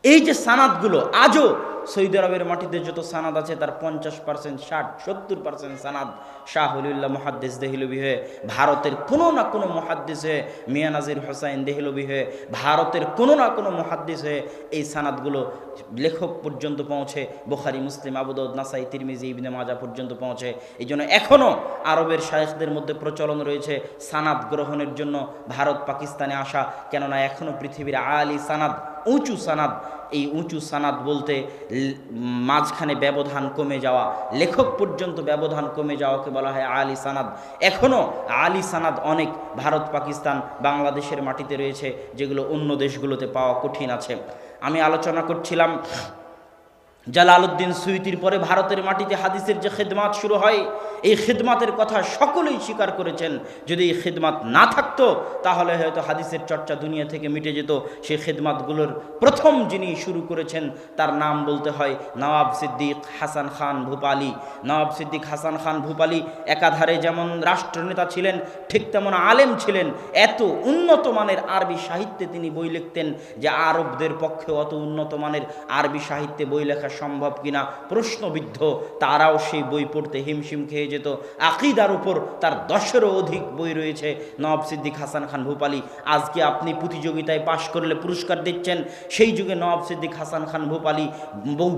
এই যে সানাদগুলো আজও সৌদি আরবের মাটিতে যত সানাদ আছে তার 50%, 60-70% সানাদ শাহ ওলিউল্লাহ মুহাদ্দিস দেহলভী হয়ে, ভারতের কোনো না কোনো মুহাদ্দিস হয়ে, মিয়া নাজির হোসাইন দেহলভী হয়ে, ভারতের কোনো না কোনো মুহাদ্দিস হয়ে এই সানাদগুলো লেখক পর্যন্ত পৌঁছে, বুখারী, মুসলিম, আবু দাউদ, নাসাই, তিরমিজি, ইবনে মাজাহ পর্যন্ত পৌঁছে। এই জন্য এখনও আরবের শায়েখদের মধ্যে প্রচলন রয়েছে সানাদ গ্রহণের জন্য ভারত পাকিস্তানে আসা, কেননা এখনও পৃথিবীর আলী সানাদ, উঁচু সানাদ, এই উঁচু সানাদ বলতে মাঝখানে ব্যবধান কমে যাওয়া, লেখক পর্যন্ত ব্যবধান কমে যাওয়াকে বলা হয় আলী সানাদ। এখনও আলী সানাদ অনেক ভারত, পাকিস্তান, বাংলাদেশের মাটিতে রয়েছে, যেগুলো অন্য দেশগুলোতে পাওয়া কঠিন আছে। আমি আলোচনা করছিলাম জালালউদ্দিন সুয়ুতির পরে ভারতের মাটিতে হাদিসের যে খিদমাত শুরু হয়, এই খিদমাতের কথা সকলেই স্বীকার করেছেন। যদি এই খিদমাত না থাকতো তাহলে হয়তো হাদিসের চর্চা দুনিয়া থেকে মিটে যেত। সেই খিদমাতগুলোর প্রথম যিনি শুরু করেছেন তার নাম বলতে হয় নওয়াব সিদ্দিক হাসান খান ভূপালী। নওয়াব সিদ্দিক হাসান খান ভূপালী একাধারে যেমন রাষ্ট্রনেতা ছিলেন, ঠিক তেমন আলেম ছিলেন। এত উন্নত মানের আরবি সাহিত্যে তিনি বই লিখতেন যে আরবদের পক্ষে অত উন্নত মানের আরবি সাহিত্যে বই লেখা সম্ভব কিনা প্রশ্নবিদ্ধ। তারাও সেই বই পড়তে হিমশিম খেয়ে যেত। আকিদার উপর তার 10-এরও অধিক বই রয়েছে নওয়াব সিদ্দিক হাসান খান ভূপালী। আজকে আপনি প্রতিযোগিতায় পাশ করলে পুরস্কার দিচ্ছেন, সেই যুগে নওয়াব সিদ্দিক হাসান খান ভূপালী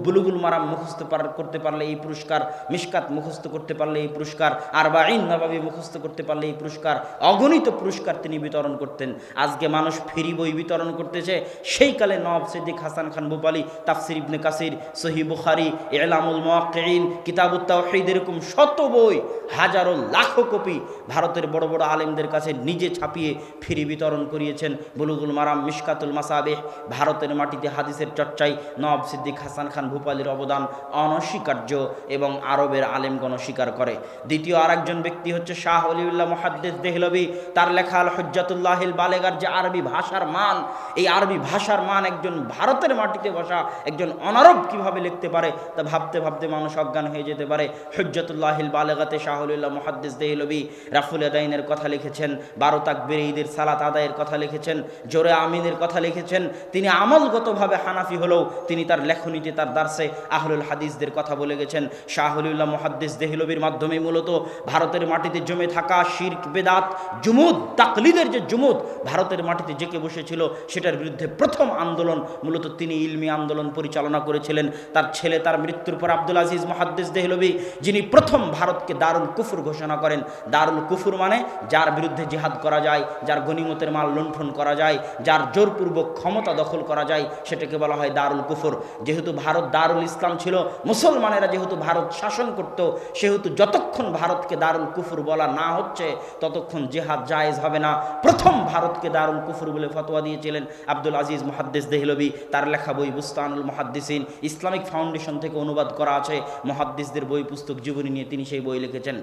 বুলুগুল মারাম মুখস্থ করতে পারলে এই পুরস্কার, মিশকাত মুখস্থ করতে পারলে এই পুরস্কার, আরবাঈন নববী মুখস্থ করতে পারলে এই পুরস্কার, অগণিত পুরস্কার তিনি বিতরণ করতেন। আজকে মানুষ ফ্রি বই বিতরণ করতেছে, সেই কালে নওয়াব সিদ্দিক হাসান খান ভূপালী তাফসির ইবনে কাসির, সহিহ বুখারী, ইলামুল মুওয়াক্কিঈন, কিতাবুত তাওহীদ, এরকম শত বই, হাজারো লাখো কপি ভারতের বড় বড় আলেমদের কাছে নিজে ছাপিয়ে ফ্রি বিতরণ করিয়েছেন। বুলুগুল মারাম, মিশকাতুল মাসাবিহ। ভারতের মাটিতে হাদিসের চর্চায় নওয়াব সিদ্দিক হাসান খান ভূপালীর অবদান অনস্বীকার্য এবং আরবের আলেমগণ স্বীকার করে। দ্বিতীয় আরেকজন ব্যক্তি হচ্ছে শাহ ওলিউল্লাহ মুহাদ্দিস দেহলভী। তার লেখা আল হুজ্জাতুল্লাহিল বালেগার, যে আরবি ভাষার মান, এই আরবি ভাষার মান একজন ভারতের মাটিতে বসা একজন অনারব কিভাবে লিখতে পারে তা ভাবতে ভাবতে মানুষ অজ্ঞান হয়ে যেতে পারে। হুজ্জাতুল্লাহিল বালেগার বালেগাতে শাহুল্লাহ মুহাদ্দিস দেহলভী রাফুল আদাইনের কথা লিখেছেন, 12 তাকবীর ঈদের সালাত আদায়ের কথা লিখেছেন, জোরে আমিনের কথা লিখেছেন। তিনি আমলগতভাবে হানাফি হলেও তিনি তার লেখনীতে, তার দার্সে আহলুল হাদিসদের কথা বলে গেছেন। শাহুল্লাহ মুহাদ্দিস দেহলভীর মাধ্যমে মূলত ভারতের মাটিতে জমে থাকা শিরক, বেদাত, জুমুদ, তাকলিদের যে জুমুদ ভারতের মাটিতে জেঁকে বসেছিল, সেটার বিরুদ্ধে প্রথম আন্দোলন মূলত তিনি ইলমি আন্দোলন পরিচালনা করেছিলেন। তার ছেলে তার মৃত্যুর পর আব্দুল আজিজ মুহাদ্দিস দেহলভী, যিনি প্রথম ভারতকে দারুল কুফর ঘোষণা করেন। দারুল কুফর মানে যার বিরুদ্ধে জিহাদ করা যায়, যার গনিমতের মাল লুণ্ঠন করা যায়, যার জোরপূর্বক ক্ষমতা দখল করা যায়, সেটাকে বলা হয় দারুল কুফর। যেহেতু ভারত দারুল ইসলাম ছিল, মুসলমানেরা যেহেতু ভারত শাসন করত, সেহেতু যতক্ষণ ভারতকে দারুল কুফর বলা না হচ্ছে ততক্ষণ জিহাদ জায়েজ হবে না। প্রথম ভারতকে দারুল কুফর বলে ফতোয়া দিয়েছিলেন আব্দুল আজিজ মুহাদ্দিস দেহলভী। তার লেখা বই বুস্তানুল মুহাদ্দিসিন ইসলামিক ফাউন্ডেশন থেকে অনুবাদ করা আছে। মুহাদ্দিসদের বই পুস্তক জীবনী নিয়ে তিনি সেই বই লিখেছেন।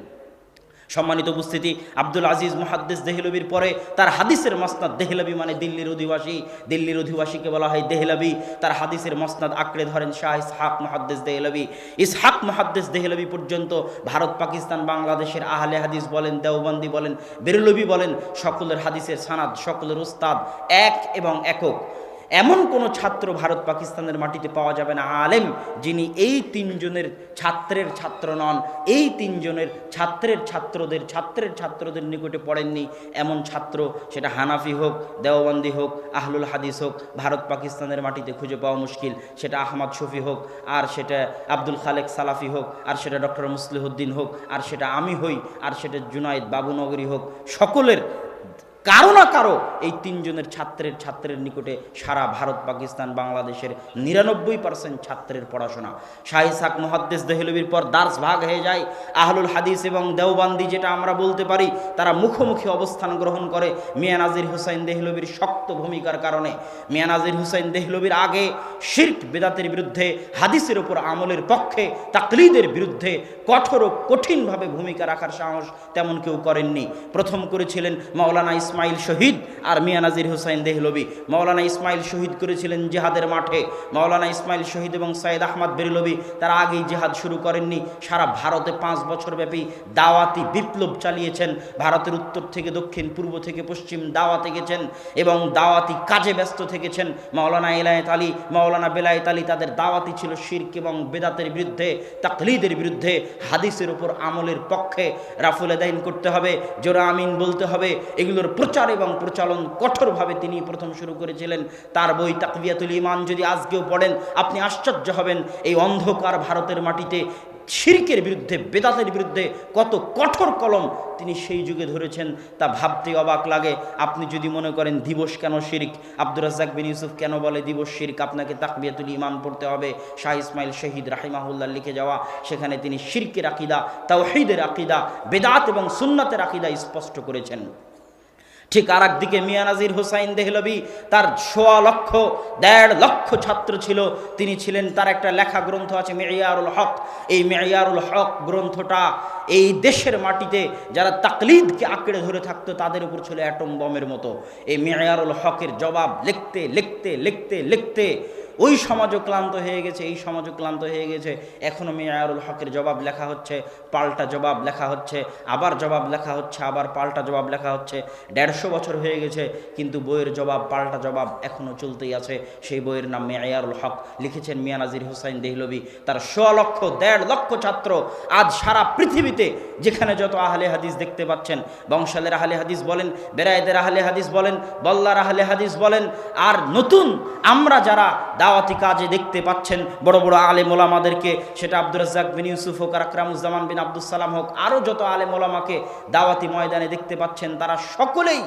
সম্মানিত উপস্থিতি, আব্দুল আজিজ মুহাদ্দিস দেহলভীর পরে তার হাদিসের মসনাদ, দেহলভী মানে দিল্লির অধিবাসী, দিল্লির অধিবাসীকে বলা হয় দেহলভী। তার হাদিসের মসনাদ আঁকড়ে ধরেন শাহ ইসহাক মুহাদ্দিস দেহলভী। ইসহাক মুহাদ্দিস দেহলভী পর্যন্ত ভারত, পাকিস্তান, বাংলাদেশের আহলে হাদিস বলেন, দেওবন্দি বলেন, বেরলভী বলেন, সকলের হাদিসের সানাদ, সকলের উস্তাদ এক এবং একক। এমন কোনো ছাত্র ভারত পাকিস্তানের মাটিতে পাওয়া যাবে না আলেম যিনি এই তিনজনের ছাত্রের ছাত্র নন, এই তিনজনের ছাত্রের ছাত্রদের নিকটে পড়েননি এমন ছাত্র, সেটা হানাফি হোক, দেওবন্দি হোক, আহলুল হাদিস হোক, ভারত পাকিস্তানের মাটিতে খুঁজে পাওয়া মুশকিল। সেটা আহমদ শফি হোক, আর সেটা আব্দুল খালেক সালাফি হোক, আর সেটা ডক্টর মুসলিহুদ্দিন হোক, আর সেটা আমি হই, আর সেটা জুনায়েদ বাবুনগরী হোক, সকলের কারো না কারো এই তিনজনের ছাত্রের নিকটে সারা ভারত, পাকিস্তান, বাংলাদেশের 99% ছাত্রের পড়াশোনা। শাহ ইসহাক মুহাদ্দিস দেহলভীর পর দার্স ভাগ হয়ে যায়। আহলুল হাদিস এবং দেওবন্দি, যেটা আমরা বলতে পারি, তারা মুখোমুখি অবস্থান গ্রহণ করে মিয়া নাজির হুসাইন দেহলভীর শক্ত ভূমিকার কারণে। মিয়া নাজির হুসাইন দেহলভীর আগে শিরক, বেদাতের বিরুদ্ধে, হাদিসের উপর আমলের পক্ষে, তাকলিদের বিরুদ্ধে কঠোর ও কঠিনভাবে ভূমিকা রাখার সাহস তেমন কেউ করেননি। প্রথম করেছিলেন মাওলানা ইসমাইল শহীদ আর মিয়া নাজির হুসাইন দেহলভী। মাওলানা ইসমাইল শহীদ করেছিলেন জিহাদের মাঠে। মাওলানা ইসমাইল শহীদ এবং সৈয়দ আহমদ বেরলভী তারা আগেই জিহাদ শুরু করেননি, সারা ভারতে 5 বছর ব্যাপী দাওয়াতি বিপ্লব চালিয়েছেন। ভারতের উত্তর থেকে দক্ষিণ, পূর্ব থেকে পশ্চিম দাওয়াতে গেছেন এবং দাওয়াতি কাজে ব্যস্ত থেকেছেন। মাওলানা এলায়েত আলী, মাওলানা বেলায়েত আলী, তাদের দাওয়াতি ছিল শিরক এবং বেদাতের বিরুদ্ধে, তাকলিদের বিরুদ্ধে, হাদিসের উপর আমলের পক্ষে। রাফুল আদাইন করতে হবে, জোরা আমিন বলতে হবে, এগুলোর প্রচার এবং প্রচলন কঠোরভাবে তিনি প্রথম শুরু করেছিলেন। তার বই তাকবিয়াতুল ঈমান যদি আজকেও পড়েন আপনি আশ্চর্য হবেন, এই অন্ধকার ভারতের মাটিতে শিরকের বিরুদ্ধে, বেদাতের বিরুদ্ধে কত কঠোর কলম তিনি সেই যুগে ধরেছেন, তা ভাবতে অবাক লাগে। আপনি যদি মনে করেন দিবস কেন শিরক, আব্দুর রাজ্জাক বিন ইউসুফ কেন বলে দিবস শিরক, আপনাকে তাকবিয়াতুল ঈমান পড়তে হবে। শাহ ইসমাইল শহীদ রাহিমাহুল্লাহ লিখে যাওয়া, সেখানে তিনি শিরকের আকীদা, তাওহীদের আকীদা, বেদাত এবং সুন্নাতের আকীদা স্পষ্ট করেছেন। ঠিক আর একদিকে মিয়া নাজির হুসাইন দেহলভী, তার 1.5 লক্ষ ছাত্র ছিল। তিনি ছিলেন, তার একটা লেখা গ্রন্থ আছে মেয়ারুল হক। এই মেয়ারুল হক গ্রন্থটা এই দেশের মাটিতে যারা তাকলিদকে আঁকড়ে ধরে থাকতো তাদের উপর ছিল অ্যাটম বমের মতো। এই মেয়ারুল হকের জবাব লিখতে লিখতে লিখতে লিখতে ওই সমাজও ক্লান্ত হয়ে গেছে, এই সমাজও ক্লান্ত হয়ে গেছে। এখনও মেয়ারুল হকের জবাব লেখা হচ্ছে, পাল্টা জবাব লেখা হচ্ছে, আবার জবাব লেখা হচ্ছে, আবার পাল্টা জবাব লেখা হচ্ছে। 150 বছর হয়ে গেছে, কিন্তু বইয়ের জবাব, পাল্টা জবাব এখনও চলতেই আছে। সেই বইয়ের নাম মেয়ারুল হক, লিখেছেন মিয়া নাজির হুসাইন দেহলভী। তার 1.5 লক্ষ ছাত্র। আজ সারা পৃথিবীতে যেখানে যত আহলে হাদিস দেখতে পাচ্ছেন, বংশালের আহলে হাদিস বলেন, বেরায়েতের আহলে হাদিস বলেন, বল্লার আহলে হাদিস বলেন, আর নতুন আমরা যারা দাওয়াতি কাজে দেখতে পাচ্ছেন বড় বড় আলেম ওলামাদেরকে, সেটা আব্দুর রাজ্জাক বিন ইউসুফ হোক, আর আকরামুজ্জামান বিন আব্দুস সালাম হোক, আরও যত আলেম ওলামাকে দাওয়াতি ময়দানে দেখতে পাচ্ছেন, তারা সকলেই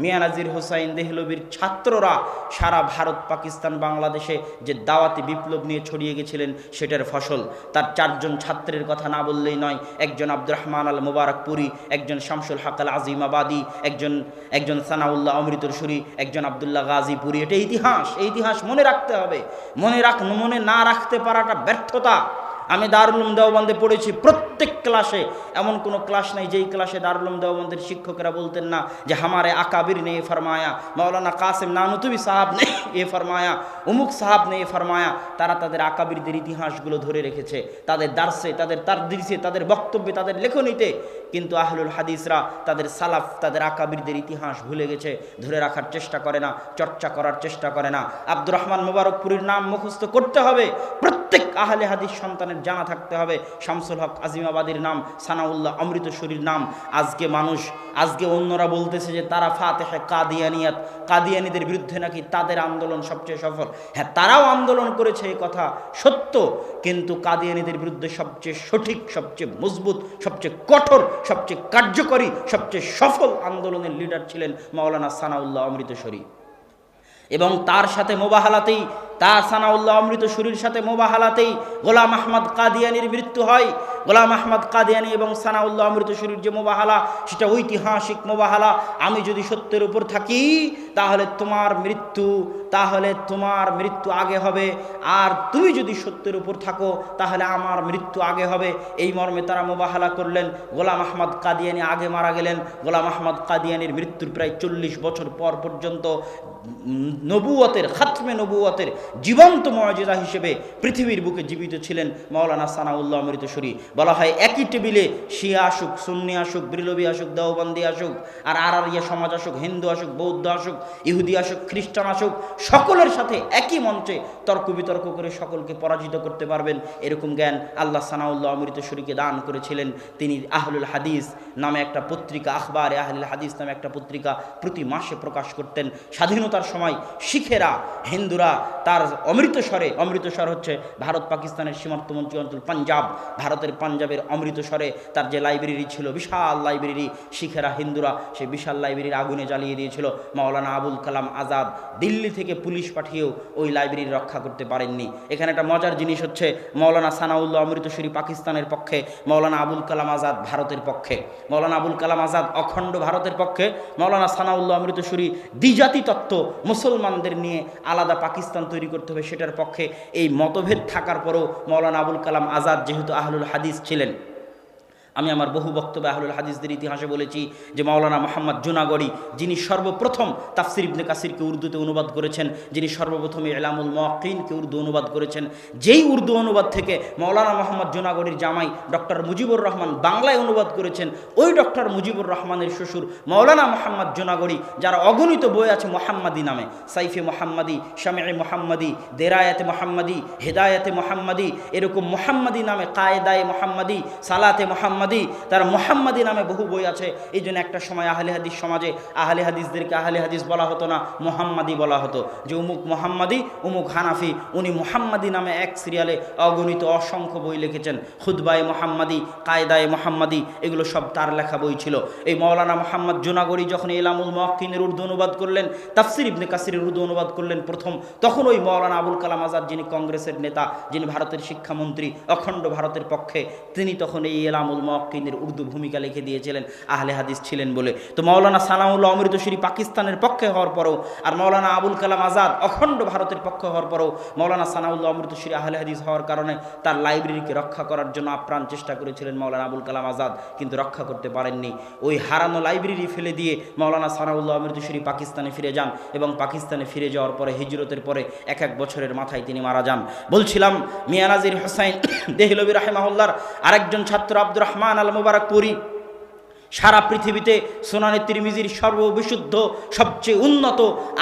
মিয়া নাজির হুসাইন দেহলভীর ছাত্ররা সারা ভারত, পাকিস্তান, বাংলাদেশে যে দাওয়াতি বিপ্লব নিয়ে ছড়িয়ে গেছিলেন সেটার ফসল। তার 4 জন ছাত্রের কথা না বললেই নয়। একজন আব্দুর রহমান আল মুবারকপুরি, একজন শামসুল হক আল আজিমাবাদী, একজন সানাউল্লাহ অমৃতসরী, একজন আবদুল্লাহ গাজীপুরি। এটা ইতিহাস, এই ইতিহাস মনে রাখতে হবে। মনে না রাখতে পারাটা ব্যর্থতা। আমি দারুল উলুম দেওবন্দে পড়েছি, প্রত্যেক ক্লাসে এমন কোনো ক্লাস নাই যেই ক্লাসে দারুল উলুম দেওবন্দের শিক্ষকেরা বলতেন না যে হামারে আকাবির ने ये फरमाया, मौलाना कासिम नानुतुबी साहब ने ये फरमाया, उमुक साहब ने ये फरमाया। তারা তাদের আকাবিরদের ইতিহাসগুলো ধরে রেখেছে তাদের দার্সে, তাদের তারদিসে, তাদের বক্তব্যে, তাদের লেখনীতে। কিন্তু আহলুল হাদিসরা তাদের সালাফ, তাদের আকাবিরদের ইতিহাস ভুলে গেছে, ধরে রাখার চেষ্টা করে না, চর্চা করার চেষ্টা করে না। আব্দুর রহমান মোবারকপুরীর নাম মুখস্থ করতে হবে, প্রত্যেক আহলে হাদিস সন্তানের জানা থাকতে হবে। শামসুল হক আজিমাবাদীর নাম, সানাউল্লাহ অমৃতসরীর নাম। আজকে অন্যরা বলতেছে যে তারা ফাতেহে কাদিয়ানিয়াত, কাদিয়ানিদের বিরুদ্ধে নাকি তাদের আন্দোলন সবচেয়ে সফল। হ্যাঁ, তারাও আন্দোলন করেছে, এই কথা সত্য, কিন্তু কাদিয়ানিদের বিরুদ্ধে সবচেয়ে সঠিক, সবচেয়ে মজবুত, সবচেয়ে কঠোর, সবচেয়ে কার্যকরী, সবচেয়ে সফল আন্দোলনের লিডার ছিলেন মাওলানা সানাউল্লাহ অমৃতসরী। এবং তার সাথে মোবাহালাতেই, তার সানাউল্লাহ অমৃতসরীর সাথে মোবাহালাতেই গোলাম আহমদ কাদিয়ানির মৃত্যু হয়। গোলাম আহমদ কাদিয়ানি এবং সানাউল্লাহ অমৃতসরীর যে মোবাহালা, সেটা ঐতিহাসিক মোবাহালা। আমি যদি সত্যের উপর থাকি তাহলে তোমার মৃত্যু আগে হবে, আর তুমি যদি সত্যের উপর থাকো তাহলে আমার মৃত্যু আগে হবে। এই মর্মে তারা মোবাহালা করলেন। গোলাম আহমদ কাদিয়ানি আগে মারা গেলেন। গোলাম আহমদ কাদিয়ানির মৃত্যুর প্রায় 40 বছর পর পর্যন্ত নবুয়তের, খাতমে নবুয়তের জীবন্ত মুআজিজা হিসেবে পৃথিবীর বুকে জীবিত ছিলেন মাওলানা সানাউল্লাহ অমৃতসরী। বলা হয় একই টেবিলে শিয়া আসুক, সুন্নি আসুক, ব্রিলভী আসুক, দেওবন্দি আসুক, আর আরারিয়া সমাজ আসুক, হিন্দু আসুক, বৌদ্ধ আসুক, ইহুদি আসুক, খ্রিস্টান আসুক, সকলের সাথে একই মঞ্চে তর্ক বিতর্ক করে সকলকে পরাজিত করতে পারবেন, এরকম জ্ঞান আল্লাহ সানাউল্লাহ অমৃতসরীকে দান করেছিলেন। তিনি আহলুল হাদিস নামে একটা পত্রিকা, আখবারে আহলুল হাদিস নামে একটা পত্রিকা প্রতি মাসে প্রকাশ করতেন। স্বাধীনতার সময় শিখেরা, হিন্দুরা তার অমৃতসর হচ্ছে ভারত পাকিস্তানের সীমান্তবর্তী অঞ্চল পাঞ্জাব, ভারতের পাঞ্জাবের অমৃতসরে তার যে লাইব্রেরি ছিল, বিশাল লাইব্রেরি, শিখেরা, হিন্দুরা সেই বিশাল লাইব্রেরির আগুনে জ্বালিয়ে দিয়েছিল। মাওলানা আবুল কালাম আজাদ দিল্লি থেকে পুলিশ পাঠিয়েও ওই লাইব্রেরি রক্ষা করতে পারেননি। এখানে একটা মজার জিনিস হচ্ছে, মাওলানা সানাউল্লাহ অমৃতসরী পাকিস্তানের পক্ষে, মাওলানা আবুল কালাম আজাদ ভারতের পক্ষে। মাওলানা আবুল কালাম আজাদ অখণ্ড ভারতের পক্ষে, মাওলানা সানাউল্লাহ অমৃতসরী দ্বিজাতি তত্ত্ব, মুসলমানদের নিয়ে আলাদা পাকিস্তান তৈরি করতে হবে, সেটার পক্ষে। এই মতভেদ থাকার পরেও মাওলানা আবুল কালাম আজাদ যেহেতু আহলুল হাদিস ছিলেন, আমি আমার বহু বক্তব্যে আহলুল হাদিসদের ইতিহাসে বলেছি যে মাওলানা মুহাম্মদ জুনাগড়ি, যিনি সর্বপ্রথম তাফসির ইবনে কাসিরকে উর্দুতে অনুবাদ করেছেন, যিনি সর্বপ্রথম ইলামুল মুওয়াক্কিনকে উর্দু অনুবাদ করেছেন, যেই উর্দু অনুবাদ থেকে মাওলানা মুহাম্মদ জুনাগড়ির জামাই ডক্টর মুজিবুর রহমান বাংলায় অনুবাদ করেছেন, ওই ডক্টর মুজিবুর রহমানের শ্বশুর মাওলানা মুহাম্মদ জুনাগড়ি, যার অগণিত বই আছে মুহাম্মাদি নামে, সাইফে মুহাম্মাদি, শামিঈ মুহাম্মাদি, দেরায়াতে মুহাম্মাদি, হেদায়াতে মুহাম্মাদি, এরকম মুহাম্মাদি নামে, কায়েদায়ে মুহাম্মাদি, সালাতে মুহাম্মাদি, তার মুহাম্মাদি নামে বহু বই আছে। এই জন্য একটা সময় আহলে হাদিস সমাজে আহলে হাদিসদেরকে আহলে হাদিস বলা হতো না, মুহাম্মাদি বলা হতো, যে উমুক মুহাম্মাদি, উমুক হানাফি, উনি মুহাম্মাদি নামে এক সিরিয়ালে অগণিত অসংখ্য বই লিখেছেন। খুতবায়ে মুহাম্মাদি, কায়দায়ে মুহাম্মাদি, এগুলো সব তার লেখা বই ছিল। এই মাওলানা মুহাম্মদ জুনাগড়ি যখন ইলামুল মুওয়াক্কিনের উর্দু অনুবাদ করলেন, তাফসির ইবনে কাসিরের উর্দু অনুবাদ করলেন প্রথম, তখন ওই মাওলানা আবুল কালাম আজাদ, যিনি কংগ্রেসের নেতা, যিনি ভারতের শিক্ষামন্ত্রী, অখণ্ড ভারতের পক্ষে, তিনি তখন এই ইলামুল মুওয়াক্কিনের উর্দু ভূমিকা লিখে দিয়েছিলেন, আহলে হাদিস ছিলেন বলে। তো মাওলানা সানাউল্লাহ অমৃতসরী পাকিস্তানের পক্ষে হওয়ার পরেও, আর মাওলানা আবুল কালাম আজাদ অখণ্ড ভারতের পক্ষে হওয়ার পরেও, মাওলানা সানাউল্লাহ অমৃতসরী আহলে হাদিস হওয়ার কারণে তার লাইব্রেরিকে রক্ষা করার জন্য আপ্রাণ চেষ্টা করেছিলেন মাওলানা আবুল কালাম আজাদ, কিন্তু রক্ষা করতে পারেননি। ওই হারানো লাইব্রেরি ফেলে দিয়ে মাওলানা সানাউল্লাহ অমৃতসরী পাকিস্তানে ফিরে যান, এবং পাকিস্তানে ফিরে যাওয়ার পরে, হিজরতের পরে 1 বছরের মাথায় তিনি মারা যান। বলছিলাম মিয়া নাজির হোসাইন দেহলভী রাহিমাহুল্লাহর আরেকজন ছাত্র আব্দুর রহমান আল মুবারকপুরী সারা পৃথিবীতে সুনানে তিরমিজির সর্ববিশুদ্ধ, সবচেয়ে উন্নত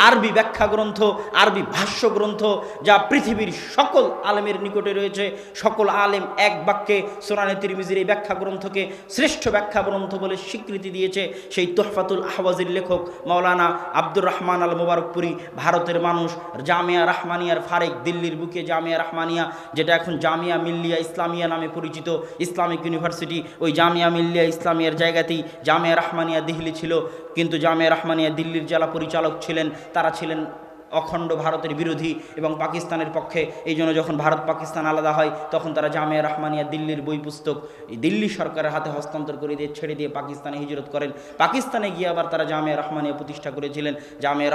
আরবি ব্যাখ্যা গ্রন্থ, আরবি ভাষ্য গ্রন্থ, যা পৃথিবীর সকল আলেমের নিকটে রয়েছে। সকল আলেম এক বাক্যে সুনানে তিরমিজির এই ব্যাখ্যা গ্রন্থকে শ্রেষ্ঠ ব্যাখ্যা গ্রন্থ বলে স্বীকৃতি দিয়েছে। সেই তুহফাতুল আহওয়াজির লেখক মাওলানা আব্দুর রহমান আল মুবারকপুরী, ভারতের মানুষ, জামিয়া রাহমানিয়ার ফারেক, দিল্লির বুকে জামিয়া রাহমানিয়া, যেটা এখন জামিয়া মিল্লিয়া ইসলামিয়া নামে পরিচিত, ইসলামিক ইউনিভার্সিটি, ওই জামিয়া মিল্লিয়া ইসলামিয়ার জায়গাতেই জামিয়া রাহমানিয়া দিল্লি ছিল। কিন্তু জামিয়া রাহমানিয়া দিল্লির জেলা পরিচালক ছিলেন, তারা ছিলেন অখণ্ড ভারতের বিরোধী এবং পাকিস্তানের পক্ষে। এই জন্য যখন ভারত পাকিস্তান আলাদা হয় তখন তারা জামিয়া রহমানিয়া দিল্লির বই পুস্তক দিল্লি সরকারের হাতে হস্তান্তর করে দিয়ে ছেড়ে দিয়ে পাকিস্তানে হিজরত করেন। পাকিস্তানে গিয়ে আবার তারা জামিয়া রহমানিয়া প্রতিষ্ঠা করেছিলেন। জামিয়া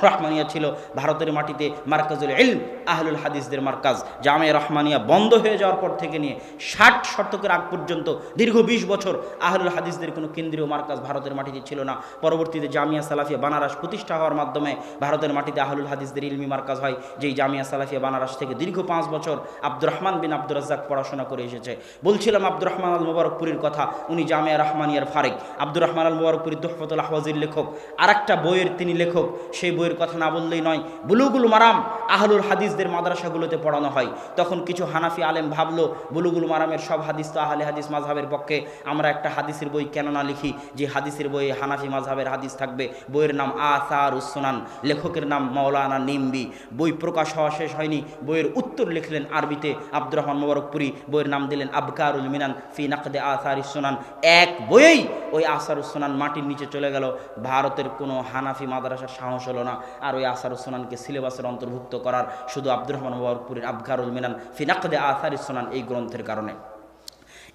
রহমানিয়া ছিল ভারতের মাটিতে মার্কাজুল ইলম, আহলুল হাদিসদের মার্কাজ। জামিয়া রহমানিয়া বন্ধ হয়ে যাওয়ার পর থেকে নিয়ে 60 শতকের আগ পর্যন্ত দীর্ঘ 20 বছর আহলুল হাদিসদের কোনো কেন্দ্রীয় মার্কাজ ভারতের মাটিতে ছিল না। পরবর্তীতে জামিয়া সালাফিয়া বানারস প্রতিষ্ঠা হওয়ার মাধ্যমে ভারতের মাটিতে আহলুল হাদিসদের ইলমি মার্কাজ হয়। যেই জামিয়া সালাফিয়া বানারস থেকে দীর্ঘ 5 বছর আব্দুর রহমান বিন আব্দুর রাজ্জাক পড়াশোনা করে এসেছে। বলছিলাম আব্দুর রহমান আল মুবারকপুরীর কথা, উনি জামিয়া রহমানিয়ার ফারিক। আব্দুর রহমান আল মুবারকপুরী তুহফাতুল আহওয়াজির লেখক, আর একটা বইয়ের তিনি লেখক। সেই বইয়ের কথা না বললেই নয়। বুলুগুল মারাম আহলুল হাদিসদের মাদ্রাসাগুলোতে পড়ানো হয়। তখন কিছু হানাফি আলেম ভাবলো বুলুগুল মারামের সব হাদিস তো আহলে হাদিস মাযহাবের পক্ষে, আমরা একটা হাদিসের বই কেন না লিখি যে হাদিসের বইয়ে হানাফি মাযহাবের হাদিস থাকবে। বইয়ের নাম আসারুস সুনান, লেখকের নাম মাওলানা নিম্বি। বই প্রকাশ হওয়া শেষ হয়নি, বইয়ের উত্তর লিখলেন আরবিতে আব্দুর রহমান মুবারকপুরী। বইয়ের নাম দিলেন আবকারুল মিনান ফি নাকদে আসারিস সুনান। এক বইয়েই ওই আসারুস সুনান মাটির নিচে চলে গেল। ভারতের কোনো হানাফি মাদ্রাসার সাহস হলো না আর ওই আসারুস সুনানকে সিলেবাসের অন্তর্ভুক্ত করার, শুধু আব্দুর রহমান মুবারকপুরীর আবকারুল মিনান ফি নাকদে আসারিস সুনান এই গ্রন্থের কারণে।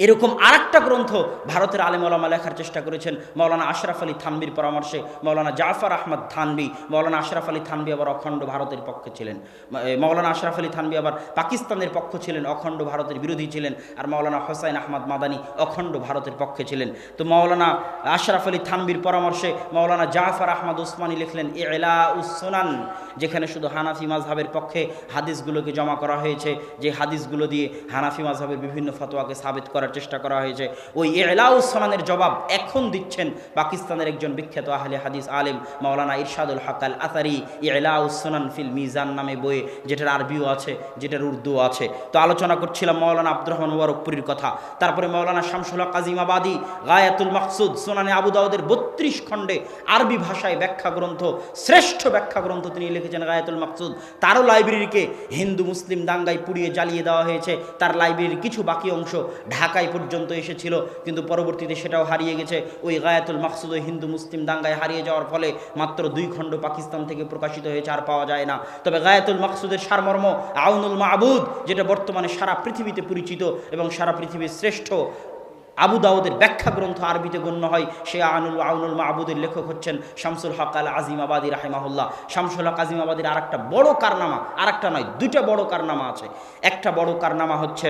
এরকম আরেকটা গ্রন্থ ভারতের আলেম ওলামা লেখার চেষ্টা করেছেন মৌলানা আশরাফ আলী থানবির পরামর্শে। মৌলানা জাফর আহমদ থানবি, মৌলানা আশরাফ আলী থানবি আবার অখণ্ড ভারতের পক্ষে ছিলেন। মৌলানা আশরাফ আলী থানবি আবার পাকিস্তানের পক্ষ ছিলেন, অখণ্ড ভারতের বিরোধী ছিলেন। আর মৌলানা হোসাইন আহমদ মাদানী অখণ্ড ভারতের পক্ষে ছিলেন। তো মৌলানা আশরাফ আলী থানবির পরামর্শে মৌলানা জাফর আহমদ ওসমানী লিখলেন ইলাউস সুনান, যেখানে শুধু হানাফি মাযহাবের পক্ষে হাদিসগুলোকে জমা করা হয়েছে, যে হাদিসগুলো দিয়ে হানাফি মাযহাবের বিভিন্ন ফতোয়াকে সাবিত করার চেষ্টা করা হয়েছে। ওই ইলাউস সুনানের জবাব এখন দিচ্ছেন পাকিস্তানের একজন বিখ্যাত আহলে হাদিস আলেম মাওলানা ইরশাদুল হক আল আসারি। ইলাউস সুনান ফিল মিজান নামে বইয়ে, যেটার আরবিও আছে, যেটার উর্দু আছে। তো আলোচনা করছিলাম মাওলানা আব্দুর রহমান মুবারকপুরীর কথা। তারপরে মাওলানা শামসুল হক আজিমাবাদী গায়াতুল মাকসুদ সুনানে আবু দাউদের 32 খণ্ডে আরবি ভাষায় ব্যাখ্যা গ্রন্থ, শ্রেষ্ঠ ব্যাখ্যা গ্রন্থ তিনি লিখেছেন গায়াতুল মাকসুদ। তারও লাইব্রেরিকে হিন্দু মুসলিম দাঙ্গায় পুড়িয়ে জ্বালিয়ে দেওয়া হয়েছে। তার লাইব্রেরির কিছু বাকি অংশ ঢাকায় পর্যন্ত এসেছিল, কিন্তু পরবর্তীতে সেটাও হারিয়ে গেছে। ওই গায়াতুল মাকসুদ ওই হিন্দু মুসলিম দাঙ্গায় হারিয়ে যাওয়ার ফলে মাত্র 2 খণ্ড পাকিস্তান থেকে প্রকাশিত হয়েছে, আর পাওয়া যায় না। তবে গায়াতুল মাকসুদের সারমর্ম আউনুল মাবুদ, যেটা বর্তমানে সারা পৃথিবীতে পরিচিত এবং সারা পৃথিবীর শ্রেষ্ঠ আবু দাউদের ব্যাখ্যা গ্রন্থ আরবিতে গণ্য হয়, সে আউনুল মাবুদের লেখক হচ্ছেন শামসুল হক আল আজিমাবাদী রাহিমাহুল্লাহ। শামসুল হক আজিমাবাদীর আরেকটা বড় কারনামা, আরেকটা নয় 2টা বড় কারনামা আছে। একটা বড় কারনামা হচ্ছে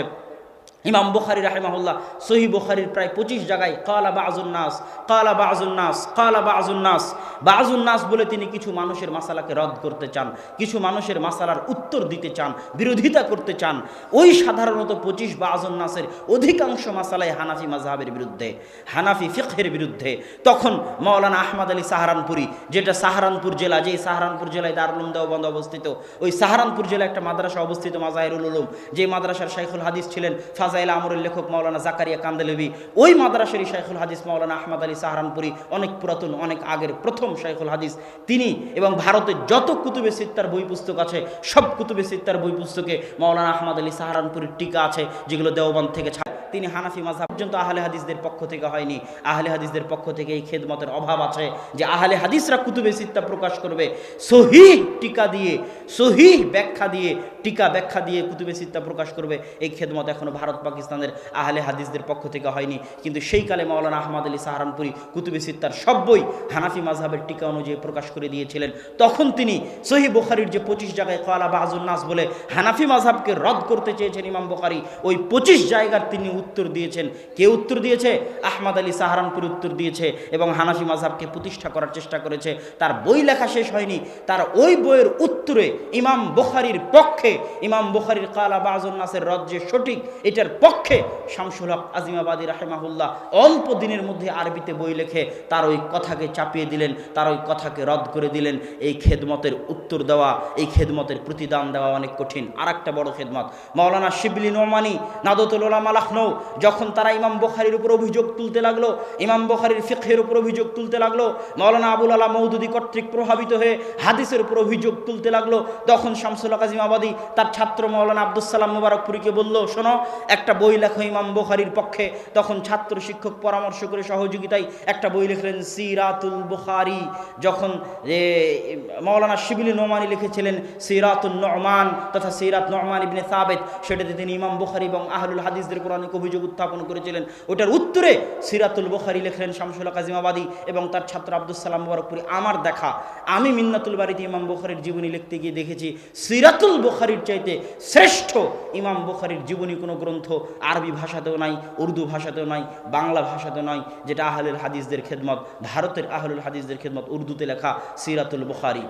ইমাম বুখারী রাহিমাহুল্লাহ সহিহ বুখারীর প্রায় 25 জায়গায় কালা বাযুন নাস, কালা বাযুন নাস, কালা বাযুন নাস, বাযুন নাস বলে তিনি কিছু মানুষের মাসালাকে রদ করতে চান, কিছু মানুষের মাসালার উত্তর দিতে চান, বিরোধিতা করতে চান। ওই সাধারণত 25 বাযুন নাসের অধিকাংশ মাসালায় হানাফি মাযহাবের বিরুদ্ধে, হানাফি ফিকহের বিরুদ্ধে। তখন মাওলানা আহমদ আলী সাহারানপুরি, যেটা সাহারানপুর জেলা, যেই সাহারানপুর জেলায় দারুল উলুম দেওবন্দ অবস্থিত, ওই সাহারানপুর জেলায় একটা মাদ্রাসা অবস্থিত মাযাহিরুল উলুম, যে মাদ্রাসার শাইখুল হাদিস ছিলেন ফাজাইল আমরের লেখক মাওলানা জাকারিয়া কান্দেলভি। ওই মাদ্রাসারই শাইখুল হাদিস মাওলানা আহমদ আলী সাহারানপুরি, অনেক পুরাতন, অনেক আগের প্রথম শাইখুল হাদিস তিনি। এবং ভারতের যত কুতুবে সিত্তার বই পুস্তক আছে, সব কুতুবে সিত্তার বই পুস্তকে মাওলানা আহমদ আলী সাহারানপুরির টিকা আছে, যেগুলো দেওবন্দ থেকে তিনি হানাফি মাযহাব পর্যন্ত আহলে হাদিসদের পক্ষ থেকে হয়নি। আহলে হাদিসদের পক্ষ থেকে এই খেদমতের অভাব আছে যে আহলে হাদিসরা কুতুবে সিত্তা প্রকাশ করবে সহিহ টিকা দিয়ে, সহিহ ব্যাখ্যা দিয়ে, টিকা ব্যাখ্যা দিয়ে কুতুবে সিত্তা প্রকাশ করবে। এই খেদমত এখনো ভারত পাকিস্তানের আহলে হাদিসদের পক্ষ থেকে হয়নি। কিন্তু সেই কালে মাওলানা আহমদ আলী সাহারানপুরি কুতুবে সিত্তার সব বই হানাফি মাযহাবের টিকা অনুযায়ী প্রকাশ করে দিয়েছিলেন। তখন তিনি সহিহ বুখারীর যে 25 জায়গায় কালা বাযুন নাস বলে হানাফি মাযহাবকে রদ করতে চেয়েছেন ইমাম বুখারী, ওই 25 জায়গার তিনি উত্তর দিয়েছেন। কে উত্তর দিয়েছে? আহমদ আলী সাহারানপুরি উত্তর দিয়েছে এবং হানাফি মাযহাবকে প্রতিষ্ঠা করার চেষ্টা করেছে। তার বই লেখা শেষ হয়নি, তার ওই বইয়ের উত্তরে ইমাম বুখারীর পক্ষে, ইমাম বুখারীর কালা বাযুন নাসের রদ যে সঠিক, এটার পক্ষে শামসুল হক আজিমাবাদী রাহিমাহুল্লাহ অল্প দিনের মধ্যে আরবিতে বই লিখে তার ওই কথাকে চাপিয়ে দিলেন, তার ওই কথাকে রদ করে দিলেন। এই খেদমতের উত্তর দেওয়া, এই খেদমতের প্রতিদান দেওয়া অনেক কঠিন। আর একটা বড় খেদমত মাওলানা শিবলি নোমানি নাদতুল উলামা লখনউ, যখন তারা ইমাম বুখারীর উপর অভিযোগ তুলতে লাগলো, ইমাম বুখারীর ফিকহের উপর অভিযোগ তুলতে লাগলো, মাওলানা আবুল আলা মওদুদী কর্তৃক প্রভাবিত হয়ে হাদিসের উপর অভিযোগ তুলতে লাগলো, তখন শামসুল হক আজিমাবাদী তার ছাত্র মাওলানা আব্দুস সালাম মুবারকপুরীকে বলল, শোনো একটা বই লেখো ইমাম বুখারীর পক্ষে। তখন ছাত্র শিক্ষক পরামর্শ করে সহযোগিতায় একটা বই লিখলেন সিরাতুল বুখারী। যখন মাওলানা শিবিলি নোমানি লিখেছিলেন সিরাতুন নুমান তথা সিরাত নুমান ইবনে সাবিত, সেটাতে তিনি ইমাম বুখারী এবং আহলুল হাদিসদের কোরআনিক অভিযোগ উত্থাপন করেছিলেন। ওটার উত্তরে সিরাতুল বুখারী লিখলেন শামসুল কাজিমাবাদী এবং তার ছাত্র আব্দুস সালাম মুবারকপুরী। আমার দেখা, আমি মিন্নাতুল বারীতে ইমাম বুখারীর জীবনী লিখতে গিয়ে দেখেছি সিরাতুল বুখারীর চাইতে শ্রেষ্ঠ ইমাম বুখারীর জীবনী কোনো গ্রন্থ আরবি ভাষাতেও নাই, উর্দু ভাষাতেও নাই, বাংলা ভাষাতেও নাই, যেটা আহলুল হাদিসদের খেদমত, ভারতের আহলুল হাদিসদের খেদমত, উর্দুতে লেখা সিরাতুল বুখারী।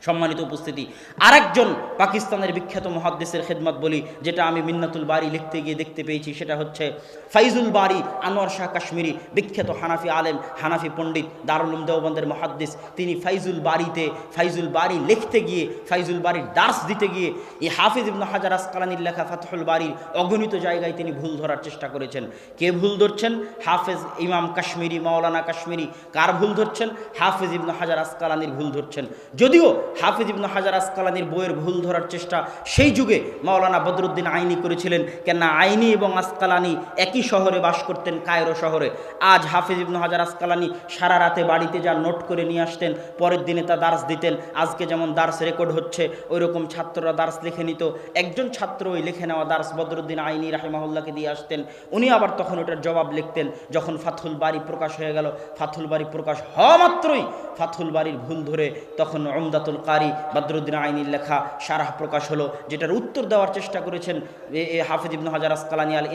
সম্মানিত উপস্থিতি, আরেকজন পাকিস্তানের বিখ্যাত মুহাদ্দিসের খেদমত বলি, যেটা আমি মিন্নাতুল বারী লিখতে গিয়ে দেখতে পেয়েছি, সেটা হচ্ছে ফাইজুল বারী আনোয়ার শাহ কাশ্মীরি, বিখ্যাত হানাফি আলেম, হানাফি পণ্ডিত, দারুল উলুম দেওবন্দের মুহাদ্দিস। তিনি ফাইজুল বারী লিখতে গিয়ে, ফাইজুল বারীর দার্স দিতে গিয়ে এই হাফিজ ইবনে হাজার আসকালানির লেখা ফাতহুল বারীর অগণিত জায়গায় তিনি ভুল ধরার চেষ্টা করেছেন। কে ভুল ধরছেন? হাফেজ ইমাম কাশ্মীরি, মাওলানা কাশ্মীরি। কার ভুল ধরছেন? হাফিজ ইবনে হাজার আসকালানির ভুল ধরছেন। যদিও হাফিজ ইবনে হাজার আসকালানির বইয়ের ভুল ধরার চেষ্টা সেই যুগে মাওলানা বদরুদ্দিন আইনি করেছিলেন, কেননা আইনি এবং আসকালানি একই শহরে বাস করতেন, কায়রো শহরে। আজ হাফিজ ইবনে হাজার আসকালানি সারা রাতে বাড়িতে যা নোট করে নিয়ে আসতেন, পরের দিনে তা দার্স দিতেন। আজকে যেমন দার্স রেকর্ড হচ্ছে, ওই রকম ছাত্ররা দার্স লিখে নিত। একজন ছাত্র ওই লিখে নেওয়া দার্স বদরুদ্দিন আইনি রাহিমাহুল্লাহকে দিয়ে আসতেন, উনি আবার তখন ওটার জবাব লিখতেন। যখন ফাতহুল বারী প্রকাশ হয়ে গেল, ফাতহুল বারী প্রকাশ হওয়া মাত্রই ফাতহুল বারীর ভুল ধরে তখন উমদাতুল কারি বদরুদ্দিন আইনির লেখা শারাহ প্রকাশ হলো, যেটার উত্তর দেওয়ার চেষ্টা করেছেন হাফিজ ইবনে হাজার আসকালানি। আল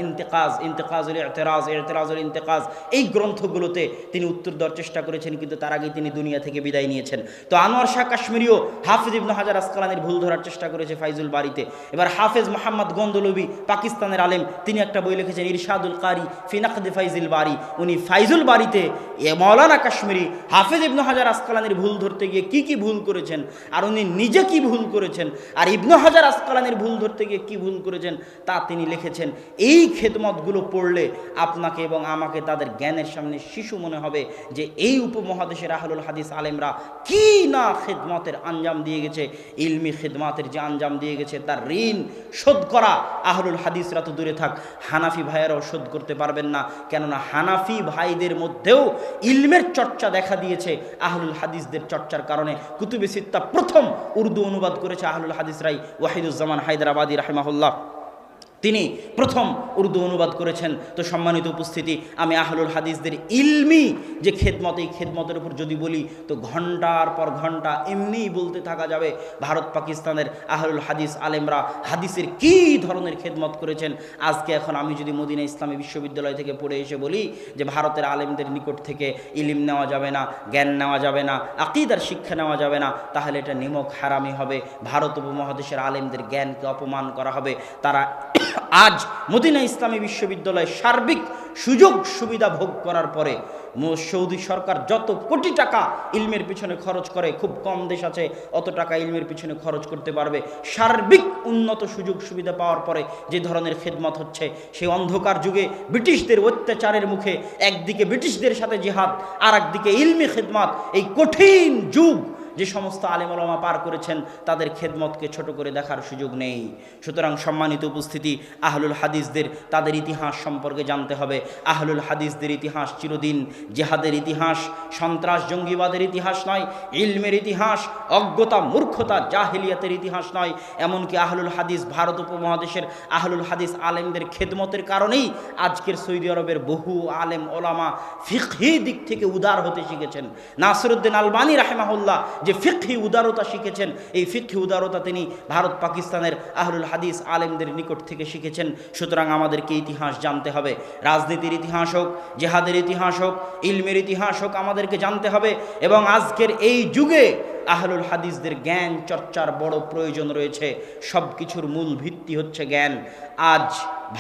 ইন্তেকাজুল ইতিরাজুল ইন্তেকাজ, এই গ্রন্থগুলোতে তিনি উত্তর দেওয়ার চেষ্টা করেছেন, কিন্তু তার আগেই তিনি দুনিয়া থেকে বিদায় নিয়েছেন। তো আনোয়ার শাহ কাশ্মীরিও হাফিজ ইবনে হাজার আসকালানির ভুল ধরার চেষ্টা করেছে ফাইজুল বারীতে। এবার হাফেজ মোহাম্মদ গন্দলবি, পাকিস্তানের আলেম, তিনি একটা বই লিখেছেন ইরশাদুল কারি ফি নাকদ ফাইজুল বারী। উনি ফাইজুল বারীতে মাওলানা কাশ্মীরি হাফিজ ইবনে হাজার আসকালানির ভুল ধরতে গিয়ে কি ভুল করেছেন, আর উনি নিজে কি ভুল করেছেন, আর ইবনে হাজার আসকালানির ভুল ধরতে গিয়ে কি ভুল করেছেন তা তিনি লিখেছেন। এই খেদমতগুলো পড়লে আপনাকে এবং আমাকে তাদের জ্ঞানের সামনে শিশু মনে হবে যে এই উপমহাদেশের আহলুল হাদিস আলেমরা কি না খেদমতের আঞ্জাম দিয়ে গেছে। ইলমি খেদমতের যে আঞ্জাম দিয়ে গেছে, তার ঋণ শোধ করা আহলুল হাদিসরা তো দূরে থাক, হানাফি ভাইয়েরাও শোধ করতে পারবেন না। কেননা হানাফি ভাইদের মধ্যেও ইলমের চর্চা দেখা দিয়েছে আহলুল হাদিসদের চর্চার কারণে। কুতুবে সিত্তা প্রথম উর্দু অনুবাদ করেছে আহলুল হাদিসরাই। ওয়াহিদুজ্জামান হায়দরাবাদী রাহিমাহুল্লাহ তিনি প্রথম উর্দু অনুবাদ করেছেন। তো সম্মানিত উপস্থিতি, আমি আহলুল হাদিসদের ইলমি যে খেদমত, এই খেদমতের উপর যদি বলি তো ঘন্টার পর ঘন্টা এমনিই বলতে থাকা যাবে। ভারত পাকিস্তানের আহলুল হাদিস আলেমরা হাদিসের কী ধরনের খেদমত করেছেন। আজকে এখন আমি যদি মদিনা ইসলামী বিশ্ববিদ্যালয় থেকে পড়ে এসে বলি যে ভারতের আলেমদের নিকট থেকে ইলিম নেওয়া যাবে না, জ্ঞান নেওয়া যাবে না, আকিদার শিক্ষা নেওয়া যাবে না, তাহলে এটা নিমক হারামি হবে। ভারত উপমহাদেশের আলেমদের জ্ঞানকে অপমান করা হবে। তারা আজ মদিনা ইসলামী বিশ্ববিদ্যালয়ে সার্বিক সুযোগ সুবিধা ভোগ করার পরে সৌদি সরকার যত কোটি টাকা ইলমের পিছনে খরচ করে, খুব কম দেশ আছে অত টাকা ইলমের পিছনে খরচ করতে পারবে। সার্বিক উন্নত সুযোগ সুবিধা পাওয়ার পরে যে ধরনের খেদমত হচ্ছে, সেই অন্ধকার যুগে ব্রিটিশদের অত্যাচারের মুখে একদিকে ব্রিটিশদের সাথে জিহাদ, আর একদিকে ইলমি খেদমত, এই কঠিন যুগ যে সমস্ত আলেম ওলামা পার করেছেন, তাদের খেদমতকে ছোট করে দেখার সুযোগ নেই। সুতরাং সম্মানিত উপস্থিতি, আহলুল হাদিসদের তাদের ইতিহাস সম্পর্কে জানতে হবে। আহলুল হাদিসদের ইতিহাস চিরদিন জিহাদের ইতিহাস, সন্ত্রাস জঙ্গিবাদের ইতিহাস নয়, ইলমের ইতিহাস, অজ্ঞতা মূর্খতা জাহেলিয়াতের ইতিহাস নয়। এমনকি আহলুল হাদিস, ভারত উপমহাদেশের আহলুল হাদিস আলেমদের খেদমতের কারণেই আজকের সৌদি আরবের বহু আলেম ওলামা ফিকহি দিক থেকে উদার হতে শিখেছেন। নাসিরউদ্দিন আলবানী রাহিমাহুল্লাহ যে ফিকহি উদারতা শিখেছেন, এই ফিকহি উদারতা তিনি ভারত পাকিস্তানের আহলুল হাদিস আলেমদের নিকট থেকে শিখেছেন। সুতরাং আমাদেরকে ইতিহাস জানতে হবে। রাজনীতির ইতিহাস হোক, জেহাদের ইতিহাস হোক, ইলমের ইতিহাস হোক, আমাদেরকে জানতে হবে। এবং আজকের এই যুগে আহলুল হাদিসদের জ্ঞান চর্চার বড় প্রয়োজন রয়েছে। সব কিছুর মূল ভিত্তি হচ্ছে জ্ঞান। আজ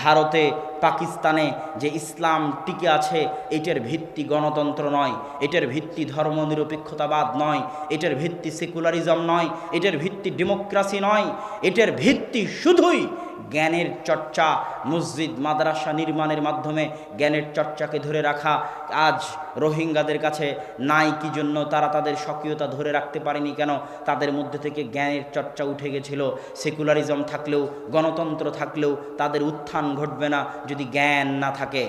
ভারতে পাকিস্তানে যে ইসলাম টিকে আছে এটার ভিত্তি গণতন্ত্র নয়, এটার ভিত্তি ধর্মনিরপেক্ষতাবাদ নয়, এটার ভিত্তি সেকুলারিজম নয়, এটার ভিত্তি ডেমোক্রেসি নয়, এটার ভিত্তি শুধুই জ্ঞানের চর্চা, মসজিদ মাদ্রাসা নির্মাণের মাধ্যমে জ্ঞানের চর্চাকে ধরে রাখা। আজ রোহিঙ্গাদের কাছে নাই কি জন্য তারা তাদের স্বকীয়তা ধরে রাখতে পারেনি কেন? তাদের মধ্যে থেকে জ্ঞানের চর্চা উঠে গেছিল। সেকুলারিজম থাকলেও গণতন্ত্র থাকলেও তাদের উত্থান ঘটবে না যদি জ্ঞান না থাকে।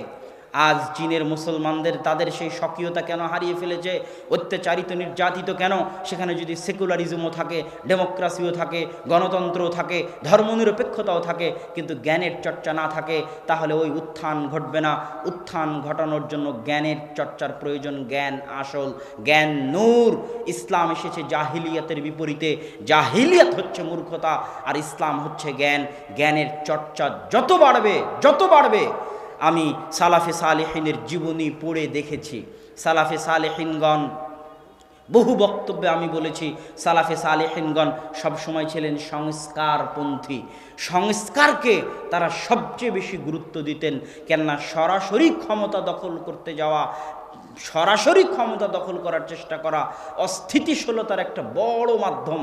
আজ চীনের মুসলমানদের তাদের সেই স্বকীয়তা কেন হারিয়ে ফেলেছে? অত্যাচারিত নির্যাতিত কেন? সেখানে যদি সেকুলারিজমও থাকে, ডেমোক্রেসিও থাকে, গণতন্ত্রও থাকে, ধর্মনিরপেক্ষতাও থাকে, কিন্তু জ্ঞানের চর্চা না থাকে, তাহলে ওই উত্থান ঘটবে না। উত্থান ঘটানোর জন্য জ্ঞানের চর্চার প্রয়োজন। জ্ঞান আসল, জ্ঞান নূর। ইসলাম এসেছে জাহিলিয়াতের বিপরীতে। জাহিলিয়াত হচ্ছে মূর্খতা আর ইসলাম হচ্ছে জ্ঞান। জ্ঞানের চর্চা যত বাড়বে, আমি সালাফে সালেহিনের জীবনী পড়ে দেখেছি। সালাফে সালেহিনগণ বহু বক্তব্যে আমি বলেছি, সালাফে সালেহিনগণ সবসময় ছিলেন সংস্কারপন্থী। সংস্কারকে তারা সবচেয়ে বেশি গুরুত্ব দিতেন। কেননা সরাসরি ক্ষমতা দখল করতে যাওয়া, সরাসরি ক্ষমতা দখল করার চেষ্টা করা অস্থিতিশীলতার একটা বড় মাধ্যম,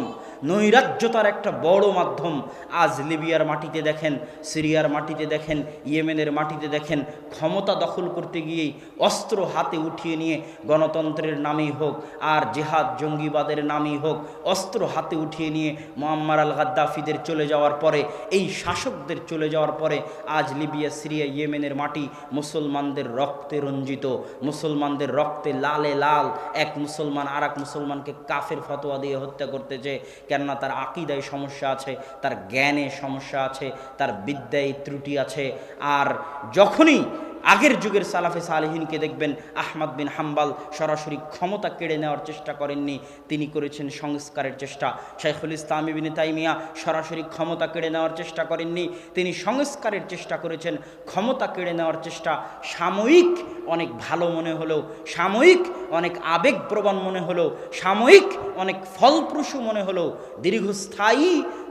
নৈরাজ্যতার একটা বড় মাধ্যম। আজ লিবিয়ার মাটিতে দেখেন, সিরিয়ার মাটিতে দেখেন, ইয়েমেনের মাটিতে দেখেন, ক্ষমতা দখল করতে গিয়েই অস্ত্র হাতে উঠিয়ে নিয়ে গণতন্ত্রের নামেই হোক আর জেহাদ জঙ্গিবাদের নামেই হোক, অস্ত্র হাতে উঠিয়ে নিয়ে মুআম্মার আল গাদ্দাফিদের চলে যাওয়ার পরে, এই শাসকদের চলে যাওয়ার পরে আজ লিবিয়া, সিরিয়া, ইয়েমেনের মাটি মুসলমানদের রক্তে রঞ্জিত। মুসলমানদের রক্তে লালে লাল। এক মুসলমান আর এক মুসলমানকে কাফের ফতোয়া দিয়ে হত্যা করতেছে। কেননা তার আকীদায় সমস্যা আছে, তার জ্ঞানে সমস্যা আছে, তার বিদ্যায় ত্রুটি আছে। আর যখনই আগের যুগের সালাফে সালেহিনকে দেখবেন, আহমদ বিন হাম্বাল সরাসরি ক্ষমতা কেড়ে নেওয়ার চেষ্টা করেননি, তিনি করেছেন সংস্কারের চেষ্টা। শাইখুল ইসলাম ইবনে তাইমিয়া সরাসরি ক্ষমতা কেড়ে নেওয়ার চেষ্টা করেননি, তিনি সংস্কারের চেষ্টা করেছেন। ক্ষমতা কেড়ে নেওয়ার চেষ্টা সাময়িক অনেক ভালো মনে হলেও, সাময়িক অনেক আবেগপ্রবণ মনে হলেও, সাময়িক অনেক ফলপ্রসূ মনে হলেও দীর্ঘস্থায়ী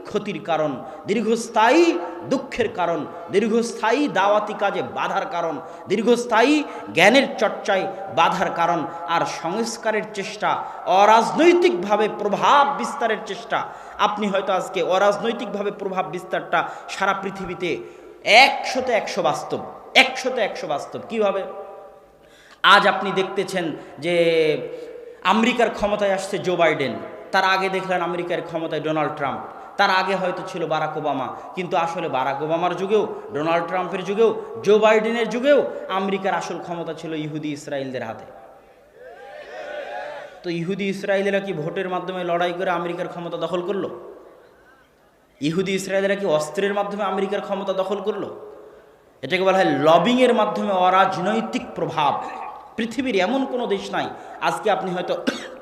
ক্ষতির কারণ, দীর্ঘস্থায়ী দুঃখের কারণ, দীর্ঘস্থায়ী দাওয়াতি কাজে বাধার কারণ, দীর্ঘস্থায়ী জ্ঞানের চর্চায় বাধার কারণ। আর সংস্কারের চেষ্টা, অরাজনৈতিকভাবে প্রভাব বিস্তারের চেষ্টা, আপনি হয়তো আজকে অরাজনৈতিকভাবে প্রভাব বিস্তারটা সারা পৃথিবীতে 100-100 বাস্তব, 100-100 বাস্তব। কীভাবে? আজ আপনি দেখতেছেন যে আমেরিকার ক্ষমতায় আসছে জো বাইডেন, তার আগে দেখলেন আমেরিকার ক্ষমতায় ডোনাল্ড ট্রাম্প, তার আগে হয়তো ছিল বারাক ওবামা। কিন্তু আসলে বারাক ওবামার যুগেও, ডোনাল্ড ট্রাম্পের যুগেও, জো বাইডেনের যুগেও আমেরিকার আসল ক্ষমতা ছিল ইহুদি ইসরায়েলদের হাতে। তো ইহুদি ইসরায়েলেরা কি ভোটের মাধ্যমে লড়াই করে আমেরিকার ক্ষমতা দখল করলো? ইহুদি ইসরায়েলেরা কি অস্ত্রের মাধ্যমে আমেরিকার ক্ষমতা দখল করলো? এটাকে বলা হয় লবিংয়ের মাধ্যমে অরাজনৈতিক প্রভাব। পৃথিবীর এমন কোনো দেশ নাই, আজকে আপনি হয়তো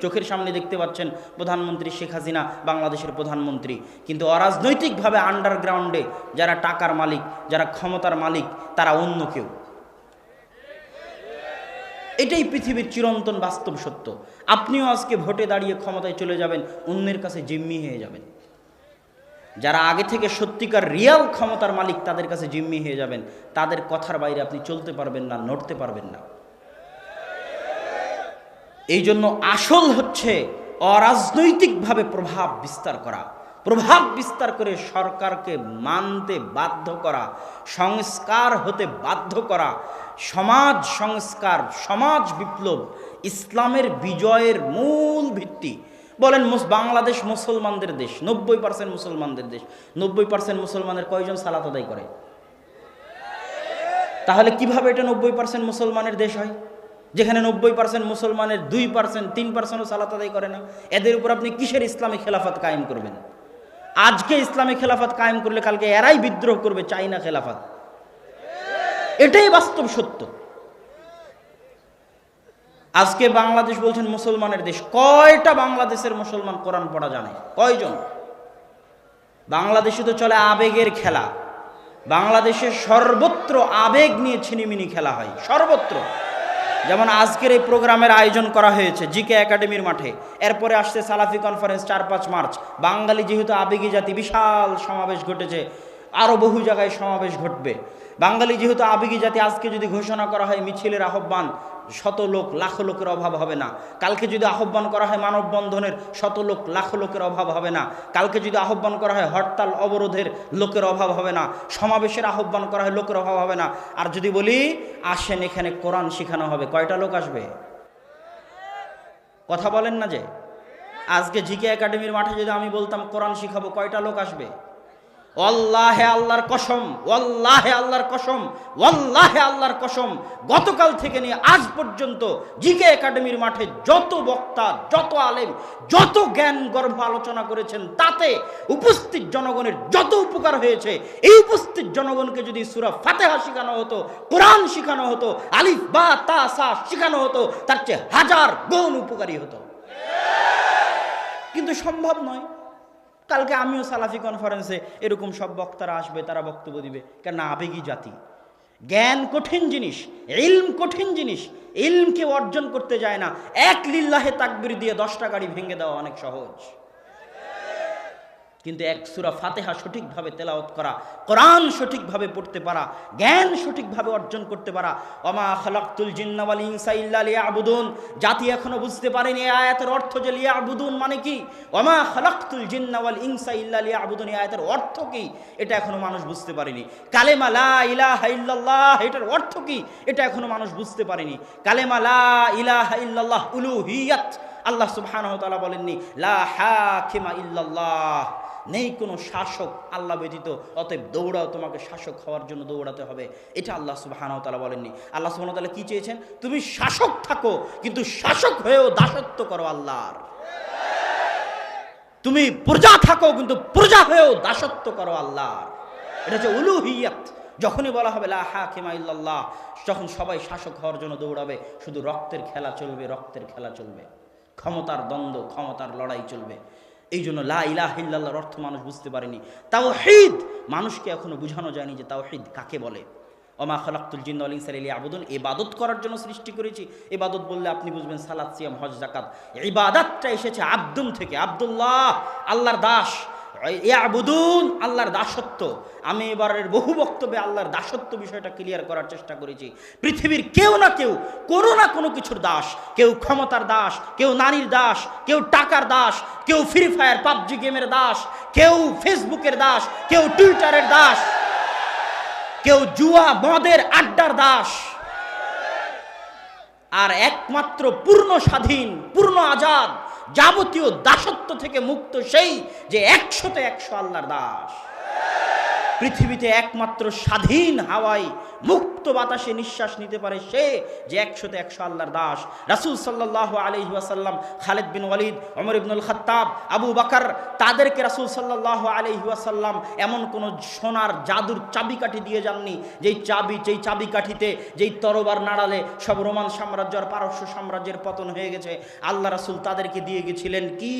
চোখের সামনে দেখতে পাচ্ছেন প্রধানমন্ত্রী শেখ হাসিনা বাংলাদেশের প্রধানমন্ত্রী, কিন্তু অরাজনৈতিকভাবে আন্ডারগ্রাউন্ডে যারা টাকার মালিক, যারা ক্ষমতার মালিক, তারা অন্য কেউ। এটাই পৃথিবীর চিরন্তন বাস্তব সত্য। আপনিও আজকে ভোটে দাঁড়িয়ে ক্ষমতায় চলে যাবেন, অন্যের কাছে জিম্মি হয়ে যাবেন। যারা আগে থেকে সত্যিকার রিয়াল ক্ষমতার মালিক, তাদের কাছে জিম্মি হয়ে যাবেন। তাদের কথার বাইরে আপনি চলতে পারবেন না, নড়তে পারবেন না। এই জন্য আসল হচ্ছে অরাজনৈতিকভাবে প্রভাব বিস্তার করা, প্রভাব বিস্তার করে সরকারকে মানতে বাধ্য করা, সংস্কার হতে বাধ্য করা। সমাজ সংস্কার, সমাজ বিপ্লব ইসলামের বিজয়ের মূল ভিত্তি। বলেন বাংলাদেশ মুসলমানদের দেশ, 90% মুসলমানদের দেশ। 90% মুসলমানের কয়জন সালাত আদায় করে? তাহলে কিভাবে এটা 90% মুসলমানের দেশ হয়, যেখানে 90% মুসলমানের 2%, 3%ও সালাত আদায় করে না? এদের উপর আপনি কিসের ইসলামী খেলাফত কায়েম করবেন? আজকে ইসলামী খেলাফত কায়েম করলে কালকে এরাই বিদ্রোহ করবে, চাই না খেলাফত। এটাই বাস্তব সত্য। আজকে বাংলাদেশ বলছেন মুসলমানের দেশ, কয়টা বাংলাদেশের মুসলমান কোরআন পড়া জানে? কয়জন? বাংলাদেশে তো চলে আবেগের খেলা। বাংলাদেশে সর্বত্র আবেগ নিয়ে ছিনিমিনি খেলা হয়, সর্বত্র। যেমন আজকের এই প্রোগ্রামের আয়োজন করা হয়েছে জিকে একাডেমির মাঠে, এরপরে আসছে সালাফি কনফারেন্স 4-5 মার্চ। বাঙালি যেহেতু আবেগী জাতি, বিশাল সমাবেশ ঘটেছে, আরও বহু জায়গায় সমাবেশ ঘটবে। বাঙালি যেহেতু আবেগী জাতি, আজকে যদি ঘোষণা করা হয় মিছিলের আহ্বান, শত লোক লাখো লোকের অভাব হবে না। কালকে যদি আহ্বান করা হয় মানববন্ধনের, শত লোক লাখো লোকের অভাব হবে না। কালকে যদি আহ্বান করা হয় হরতাল অবরোধের, লোকের অভাব হবে না। সমাবেশের আহ্বান করা হয়, লোকের অভাব হবে না। আর যদি বলি আসেন এখানে কোরআন শেখানো হবে, কয়টা লোক আসবে? কথা বলেন না যে? আজকে জিকে একাডেমির মাঠে যদি আমি বলতাম কোরআন শিখাবো, কয়টা লোক আসবে? ওয়াল্লাহে আল্লাহর কসম, ওয়াল্লাহে আল্লাহর কসম, ওয়াল্লাহে আল্লাহর কসম, গতকাল থেকে নিয়ে আজ পর্যন্ত জিকে একাডেমির মাঠে যত বক্তা, যত আলেম, যত জ্ঞান গর্ভ আলোচনা করেছেন, তাতে উপস্থিত জনগণের যত উপকার হয়েছে, এই উপস্থিত জনগণকে যদি সূরা ফাতিহা শেখানো হতো, কোরআন শেখানো হতো, আলিফ বা তা সা শেখানো হতো, তার চেয়ে হাজার গুণ উপকারী হতো। কিন্তু সম্ভব নয়। কালকে আমিও সালাফি কনফারেন্সে এরকম সব বক্তারা আসবে, তারা বক্তব্য দিবে, কেন আবেগী জাতি। জ্ঞান কঠিন জিনিস, ইলম কঠিন জিনিস। ইলমকে অর্জন করতে যায় না, এক লিল্লাহে তাকবীর দিয়ে 10টা গাড়ি ভেঙে দেওয়া অনেক সহজ। কিন্তু এক সূরা ফাতিহা সঠিকভাবে তেলাওয়াত করা, কোরআন সঠিকভাবে পড়তে পারা, জ্ঞান সঠিকভাবে অর্জন করতে পারা। ওমা খালাকতুল জিন্না ওয়াল ইনসা ইল্লা লিয়াবুদুন, জাতি এখনো বুঝতে পারেনি এই আয়াতের অর্থ যে লিয়াবুদুন মানে কি। ওমা খালাকতুল জিন্না ওয়াল ইনসা ইল্লা লিয়াবুদুন, এই আয়াতের অর্থ কি এটা এখনো মানুষ বুঝতে পারেনি। কালেমা লা ইলাহা ইল্লাল্লাহ, এটার অর্থ কি এটা এখনো মানুষ বুঝতে পারেনি। কালেমা লা ইলাহা ইল্লাল্লাহ উলুহিয়াত, আল্লাহ সুবহানাহু ওয়া তাআলা বলেননি লা হাকিমা ইল্লাল্লাহ, নেই কোনো শাসক আল্লাহ ব্যতীত, অতএব দৌড়াও, তোমাকে শাসক হওয়ার জন্য দৌড়াতে হবে, এটা আল্লাহ সুবহানাহু ওয়া তাআলা বলেননি। আল্লাহ সুবহানাহু ওয়া তাআলা কি চেয়েছেন? তুমি শাসক থাকো, কিন্তু শাসক হয়েও দাসত্ব করো আল্লাহর। তুমি প্রজা থাকো, কিন্তু প্রজা হয়েও দাসত্ব করো আল্লাহর। এটা হচ্ছে উলুহিয়াত। যখনই বলা হবে লা হাকিমা ইল্লাল্লাহ, যখন সবাই শাসক হওয়ার জন্য দৌড়াবে, শুধু রক্তের খেলা চলবে, রক্তের খেলা চলবে, ক্ষমতার দ্বন্দ্ব, ক্ষমতার লড়াই চলবে। এই জন্য লা ইলাহা ইল্লাল্লাহর অর্থ মানুষ বুঝতে পারেনি। তাওহীদ মানুষকে এখনো বোঝানো যায়নি যে তাওহীদ কাকে বলে। ওমা খালাকতুল জিন্না ওয়াল ইনসা ইল্লা লিয়াবুদুন, ইবাদত করার জন্য সৃষ্টি করেছি। ইবাদত বললে আপনি বুঝবেন সালাত, সিয়াম, হজ, যাকাত। ইবাদতটা এসেছে আব্দুন থেকে, আব্দুল্লাহ, আল্লাহর দাস। ইয়াবুদুন, আল্লাহর দাসত্ব। আমি এবারের বহু বক্তব্যে আল্লাহর দাসত্ব বিষয়টা ক্লিয়ার করার চেষ্টা করেছি। পৃথিবীর কেউ না কেউ কোনো না কোনো কিছুর দাস। কেউ ক্ষমতার দাস, কেউ নারীর দাস, কেউ টাকার দাস, কেউ ফ্রি ফায়ার পাবজি গেমের দাস, কেউ ফেসবুকের দাস, কেউ টুইটারের দাস, কেউ জুয়া মদের আড্ডার দাস। আর একমাত্র পূর্ণ স্বাধীন, পূর্ণ আজাদ, যাবতীয় দাসত্ব থেকে মুক্ত সেই যে 100তে 100 আল্লাহর দাস। পৃথিবীতে একমাত্র স্বাধীন হাওয়ায় মুক্ত বাতাসে নিঃশ্বাস নিতে পারে সে যে 100তে 100 আল্লাহর দাস। রাসূল সাল্লাল্লাহু আলাইহি ওয়াসাল্লাম, খালিদ বিন ওয়ালিদ, ওমর ইবনুল খাত্তাব, আবু বকর, তাদেরকে রাসূল সাল্লাল্লাহু আলাইহি ওয়াসাল্লাম এমন কোন সোনার জাদুর চাবিকাঠি দিয়ে যাননি যেই চাবিকাঠিতে যেই তরবার নাড়ালে সব রোমান সাম্রাজ্য আর পারস্য সাম্রাজ্যের পতন হয়ে গেছে। আল্লাহ রাসূল তাদেরকে দিয়ে গেছিলেন কি?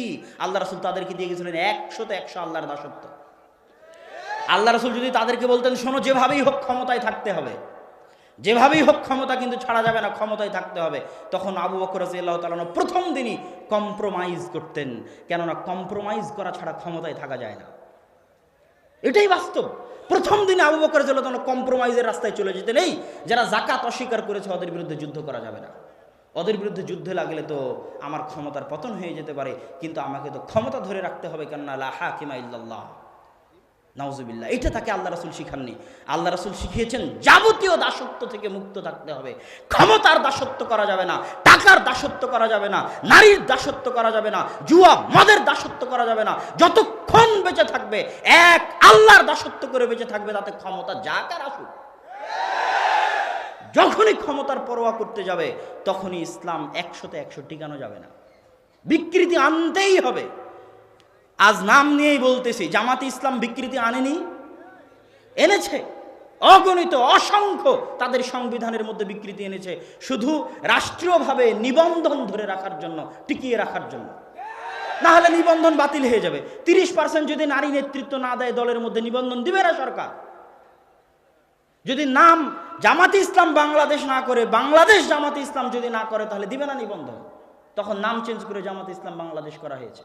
আল্লাহ রাসূল তাদেরকে দিয়ে গেছিলেন 100তে 100 আল্লাহর দাসত্ব। আল্লাহ রাসূল যদি তাদেরকে বলতেন শোনো, যেভাবেই হোক ক্ষমতায় থাকতে হবে, যেভাবেই হোক ক্ষমতা কিন্তু ছাড়া যাবে না, ক্ষমতায় থাকতে হবে, তখন আবু বকর রাদিয়াল্লাহু তাআলা প্রথম দিনই কম্প্রোমাইজ করতেন। কেননা কম্প্রোমাইজ করা ছাড়া ক্ষমতায় থাকা যায় না, এটাই বাস্তব। প্রথম দিনে আবু বকর রাদিয়াল্লাহু তাআলা কম্প্রোমাইজের রাস্তায় চলে যেতেন। এই যারা যাকাত অস্বীকার করেছে ওদের বিরুদ্ধে যুদ্ধ করা যাবে না, ওদের বিরুদ্ধে যুদ্ধে লাগলে তো আমার ক্ষমতার পতন হয়ে যেতে পারে, কিন্তু আমাকে তো ক্ষমতা ধরে রাখতে হবে, কেননা লা হাকিমা ইল্লাল্লাহ। নাউজুবিল্লাহ, এটা তাকে আল্লাহ রাসূল শিখাননি। আল্লাহ রাসূল শিখিয়েছেন যাবতীয় দাসত্ব থেকে মুক্ত থাকতে হবে। ক্ষমতার দাসত্ব করা যাবে না, টাকার দাসত্ব করা যাবে না, নারীর দাসত্ব করা যাবে না, জুয়া মদের দাসত্ব করা যাবে না। যতক্ষণ বেঁচে থাকবে এক আল্লাহর দাসত্ব করে বেঁচে থাকবে, তাতে ক্ষমতা যাক আর আসুক। যখনই ক্ষমতার পরোয়া করতে যাবে তখনই ইসলাম 100তে 100 টিকানো যাবে না, বিকৃতি আনতেই হবে। আজ নাম নিয়েই বলতেছি, জামাতে ইসলাম বিকৃতি আনেনি? এনেছে, অগণিত অসংখ্য তাদের সংবিধানের মধ্যে বিকৃতি এনেছে, শুধু রাষ্ট্রীয়ভাবে নিবন্ধন ধরে রাখার জন্য, টিকিয়ে রাখার জন্য। না হলে নিবন্ধন বাতিল হয়ে যাবে। 30% যদি নারী নেতৃত্ব না দেয় দলের মধ্যে, নিবন্ধন দিবে না সরকার। যদি নাম জামাতে ইসলাম বাংলাদেশ না করে, বাংলাদেশ জামাতে ইসলাম যদি না করে, তাহলে দিবে না নিবন্ধন। তখন নাম চেঞ্জ করে জামাতে ইসলাম বাংলাদেশ করা হয়েছে।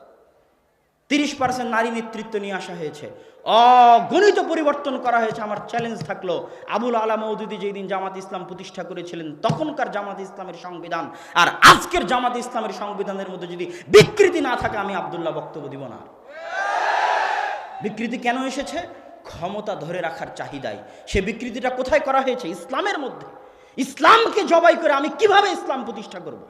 30% নারী নেতৃত্ব নিয়ে আসা হয়েছে, অগণিত পরিবর্তন করা হয়েছে। আমার চ্যালেঞ্জ থাকলো, আবুল আলা মওদুদী যেই দিন জামাত ইসলাম প্রতিষ্ঠা করেছিলেন তখনকার জামাত ইসলামের সংবিধান আর আজকের জামাত ইসলামের সংবিধানের মধ্যে যদি বিকৃতি না থাকে, আমি আব্দুল্লাহ বক্তব্য দিব না। বিকৃতি কেন এসেছে? ক্ষমতা ধরে রাখার চাহিদায়। সে বিকৃতিটা কোথায় করা হয়েছে? ইসলামের মধ্যে। ইসলামকে জবাই করে আমি কিভাবে ইসলাম প্রতিষ্ঠা করব?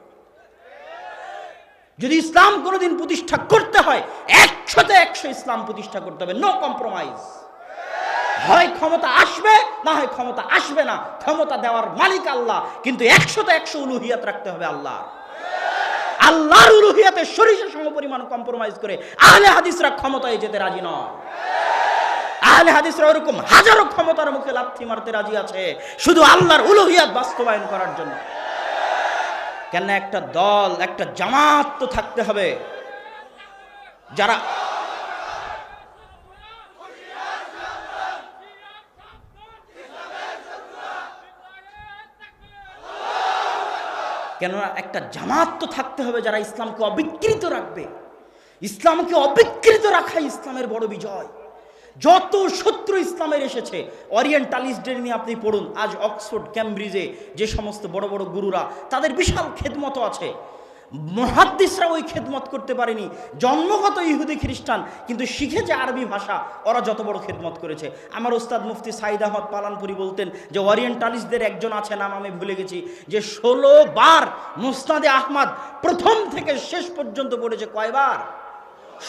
যদি ইসলাম কোনোদিন প্রতিষ্ঠা করতে হয় 100-100 ইসলাম প্রতিষ্ঠা করতে হবে, নো কম্প্রোমাইজ। হয় ক্ষমতা আসবে, না হয় ক্ষমতা আসবে না। ক্ষমতা দেওয়ার মালিক আল্লাহ, কিন্তু 100-100 উলুহিয়াত রাখতে হবে আল্লাহ। আল্লাহর উলুহিয়াতে সরিষা সমপরিমাণ কম্প্রোমাইজ করে আহলে হাদিসরা ক্ষমতায় যেতে রাজি নয়। আহলে হাদিসরা ওরকম হাজারো ক্ষমতার মুখে লাথি মারতে রাজি আছে শুধু আল্লাহর উলুহিয়াত বাস্তবায়ন করার জন্য। কেন? একটা দল, একটা জামাত তো থাকতে হবে যারা একটা জামাত তো থাকতে হবে যারা ইসলামকে অবিকৃত রাখবে। ইসলামকে অবিকৃত রাখাই ইসলামের বড় বিজয়। যত শত্রু ইসলামের এসেছে, ওরিয়েন্টালিস্টদের নিয়ে আপনি পড়ুন, আজ অক্সফোর্ড ক্যামব্রিজে যে সমস্ত বড় বড় গুরুরা, তাদের বিশাল খেদমত আছে। মুহাদ্দিসরা ওই খেদমত করতে পারেনি, জন্মগত ইহুদি খ্রিস্টান, কিন্তু শিখেছে আরবি ভাষা, ওরা যত বড় খেদমত করেছে। আমার ওস্তাদ মুফতি সাইদ আহমদ পালানপুরি বলতেন যে ওরিয়েন্টালিস্টদের একজন আছে, নাম আমি ভুলে গেছি, যে 16 বার মুসনাদে আহমদ প্রথম থেকে শেষ পর্যন্ত পড়েছে। কয়বার?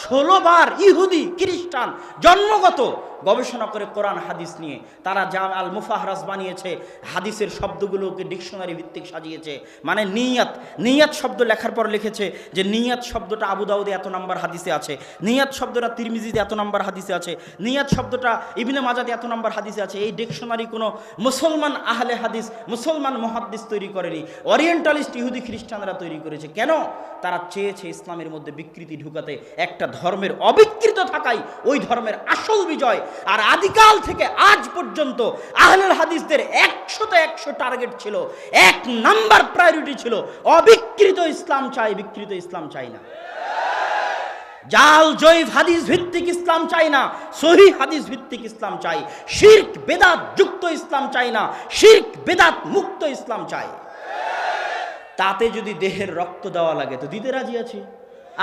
16 বার। ইহুদি খ্রিস্টান জন্মগত, গবেষণা করে কোরআন হাদিস নিয়ে তারা জাম আল মুফাহরাস বানিয়েছে, হাদিসের শব্দগুলোকে ডিকশনারি ভিত্তিক সাজিয়েছে। মানে নিয়াত, নিয়াত শব্দ লেখার পর লিখেছে যে নিয়াত শব্দটা আবু দাউদে এত নাম্বার হাদিসে আছে, নিয়াত শব্দটা তিরমিজিতে এত নাম্বার হাদিসে আছে, নিয়াত শব্দটা ইবনে মাজাতে এত নাম্বার হাদিসে আছে। এই ডিকশনারি কোনো মুসলমান আহলে হাদিস, মুসলমান মুহাদ্দিস তৈরি করেনি, ওরিয়েন্টালিস্ট ইহুদি খ্রিস্টানরা তৈরি করেছে। কেন? তারা চেয়েছে ইসলামের মধ্যে বিকৃতি ঢুকাতে, একটা ধর্মের অবিকৃত থাকাই ওই ধর্মের আসল বিজয়। আর আদিকাল থেকে আজ পর্যন্ত আহলুল হাদিসদের 100-100 টার্গেট ছিল, 1 নাম্বার প্রায়োরিটি ছিল অবিকৃত ইসলাম চাই, বিকৃত ইসলাম চাই না। জাল জয়ীফ হাদিস ভিত্তিক ইসলাম চাই না, সহিহ হাদিস ভিত্তিক ইসলাম চাই। শিরক বেদাত যুক্ত ইসলাম চাই না, শিরক বেদাত মুক্ত ইসলাম চাই। তাতে যদি দেহের রক্ত দেওয়া লাগে তো দিতে রাজি আছি।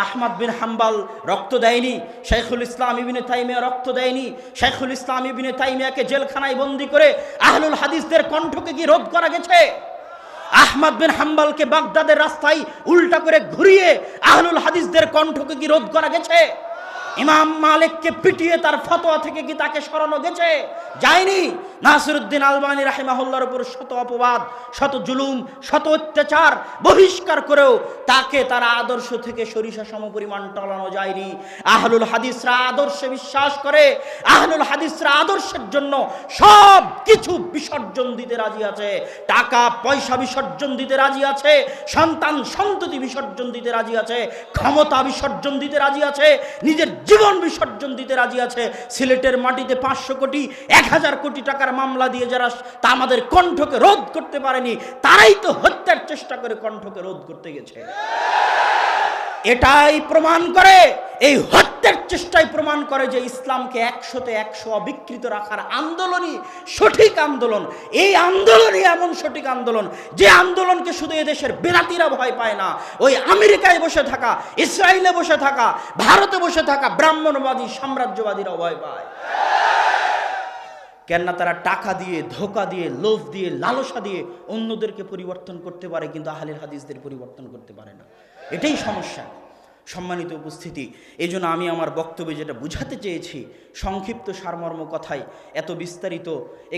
আহমদ বিন হাম্বল রক্ত দেয়নি, শাইখুল ইসলাম ইবনে তাইমিয়া রক্ত দেয়নি। শাইখুল ইসলাম ইবনে তাইমিয়াকে জেলখানায় বন্দী করে আহলুল হাদিসদের কণ্ঠকে কি রোধ করা গেছে? আহমদ বিন হাম্বলকে বাগদাদের রাস্তায় উল্টা করে ঘুরিয়ে আহলুল হাদিসদের কণ্ঠকে কি রোধ করা গেছে? ইমাম মালিককে পিটিয়ে তার ফতোয়া থেকে কি তাকে সরানো গেছে? যায়নি। নাসিরউদ্দিন আলবানী রাহিমাহুল্লাহর উপর শত অপবাদ, শত জুলুম, শত অত্যাচার, বহিষ্কার করেও তাকে তার আদর্শ থেকে সরিষা সমপরিমাণ টলানো যায়নি। আহলুল হাদিসরা আদর্শে বিশ্বাস করে, আহলুল হাদিসরা আদর্শের জন্য সব কিছু বিসর্জন দিতে রাজি আছে। টাকা পয়সা বিসর্জন দিতে রাজি আছে, সন্তান সন্ততি বিসর্জন দিতে রাজি আছে, ক্ষমতা বিসর্জন দিতে রাজি আছে, নিজের জীবন বিসর্জন দিতে রাজি আছে। সিলেটের মাটিতে 500 কোটি 1000 কোটি টাকার মামলা দিয়ে যারা তা আমাদের কণ্ঠকে রোধ করতে পারেনি, তারাই তো হত্যার চেষ্টা করে কণ্ঠকে রোধ করতে গেছে। এটাই প্রমাণ করে, এই হত্যার চেষ্টাই প্রমাণ করে যে ইসলামকে 100-100 অবিকৃত রাখার আন্দোলনই সঠিক আন্দোলন। এই আন্দোলনই এমন সঠিক আন্দোলন যে আন্দোলনকে শুধু এদেশের বেলাতিরা ভয় পায় না, ওই আমেরিকায় বসে থাকা, ইসরায়েলে বসে থাকা, ভারতে বসে থাকা ব্রাহ্মণবাদী সাম্রাজ্যবাদীরা ভয় পায়। কেননা তারা টাকা দিয়ে, ধোঁকা দিয়ে, লোভ দিয়ে, লালসা দিয়ে অন্যদেরকে পরিবর্তন করতে পারে, কিন্তু আহলের হাদিসদের পরিবর্তন করতে পারে না। এটাই সমস্যা। সম্মানিত উপস্থিতি, এই জন্য আমি আমার বক্তব্যে যেটা বুঝাতে চেয়েছি, সংক্ষিপ্ত সারমর্ম কথায়, এত বিস্তারিত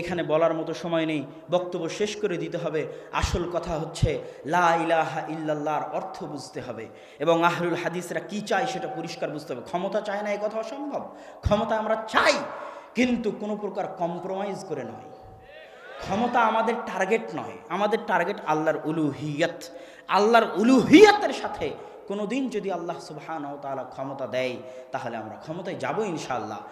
এখানে বলার মতো সময় নেই, বক্তব্য শেষ করে দিতে হবে। আসল কথা হচ্ছে লা ইলাহা ইল্লাল্লাহর অর্থ বুঝতে হবে এবং আহলুল হাদিসরা কি চায় সেটা পরিষ্কার বুঝতে হবে। ক্ষমতা চায় না এই কথা অসম্ভব, ক্ষমতা আমরা চাই, কিন্তু কোনো প্রকার কম্প্রোমাইজ করে নয়। ক্ষমতা আমাদের টার্গেট নয়, আমাদের টার্গেট আল্লাহর উলুহিয়াত। আল্লাহর উলুহিয়াতের সাথে কোনোদিন যদি আল্লাহ সুবহানাহু ওয়া তাআলা ক্ষমতা দেয়, তাহলে আমরা ক্ষমতায় যাব ইনশাআল্লাহ।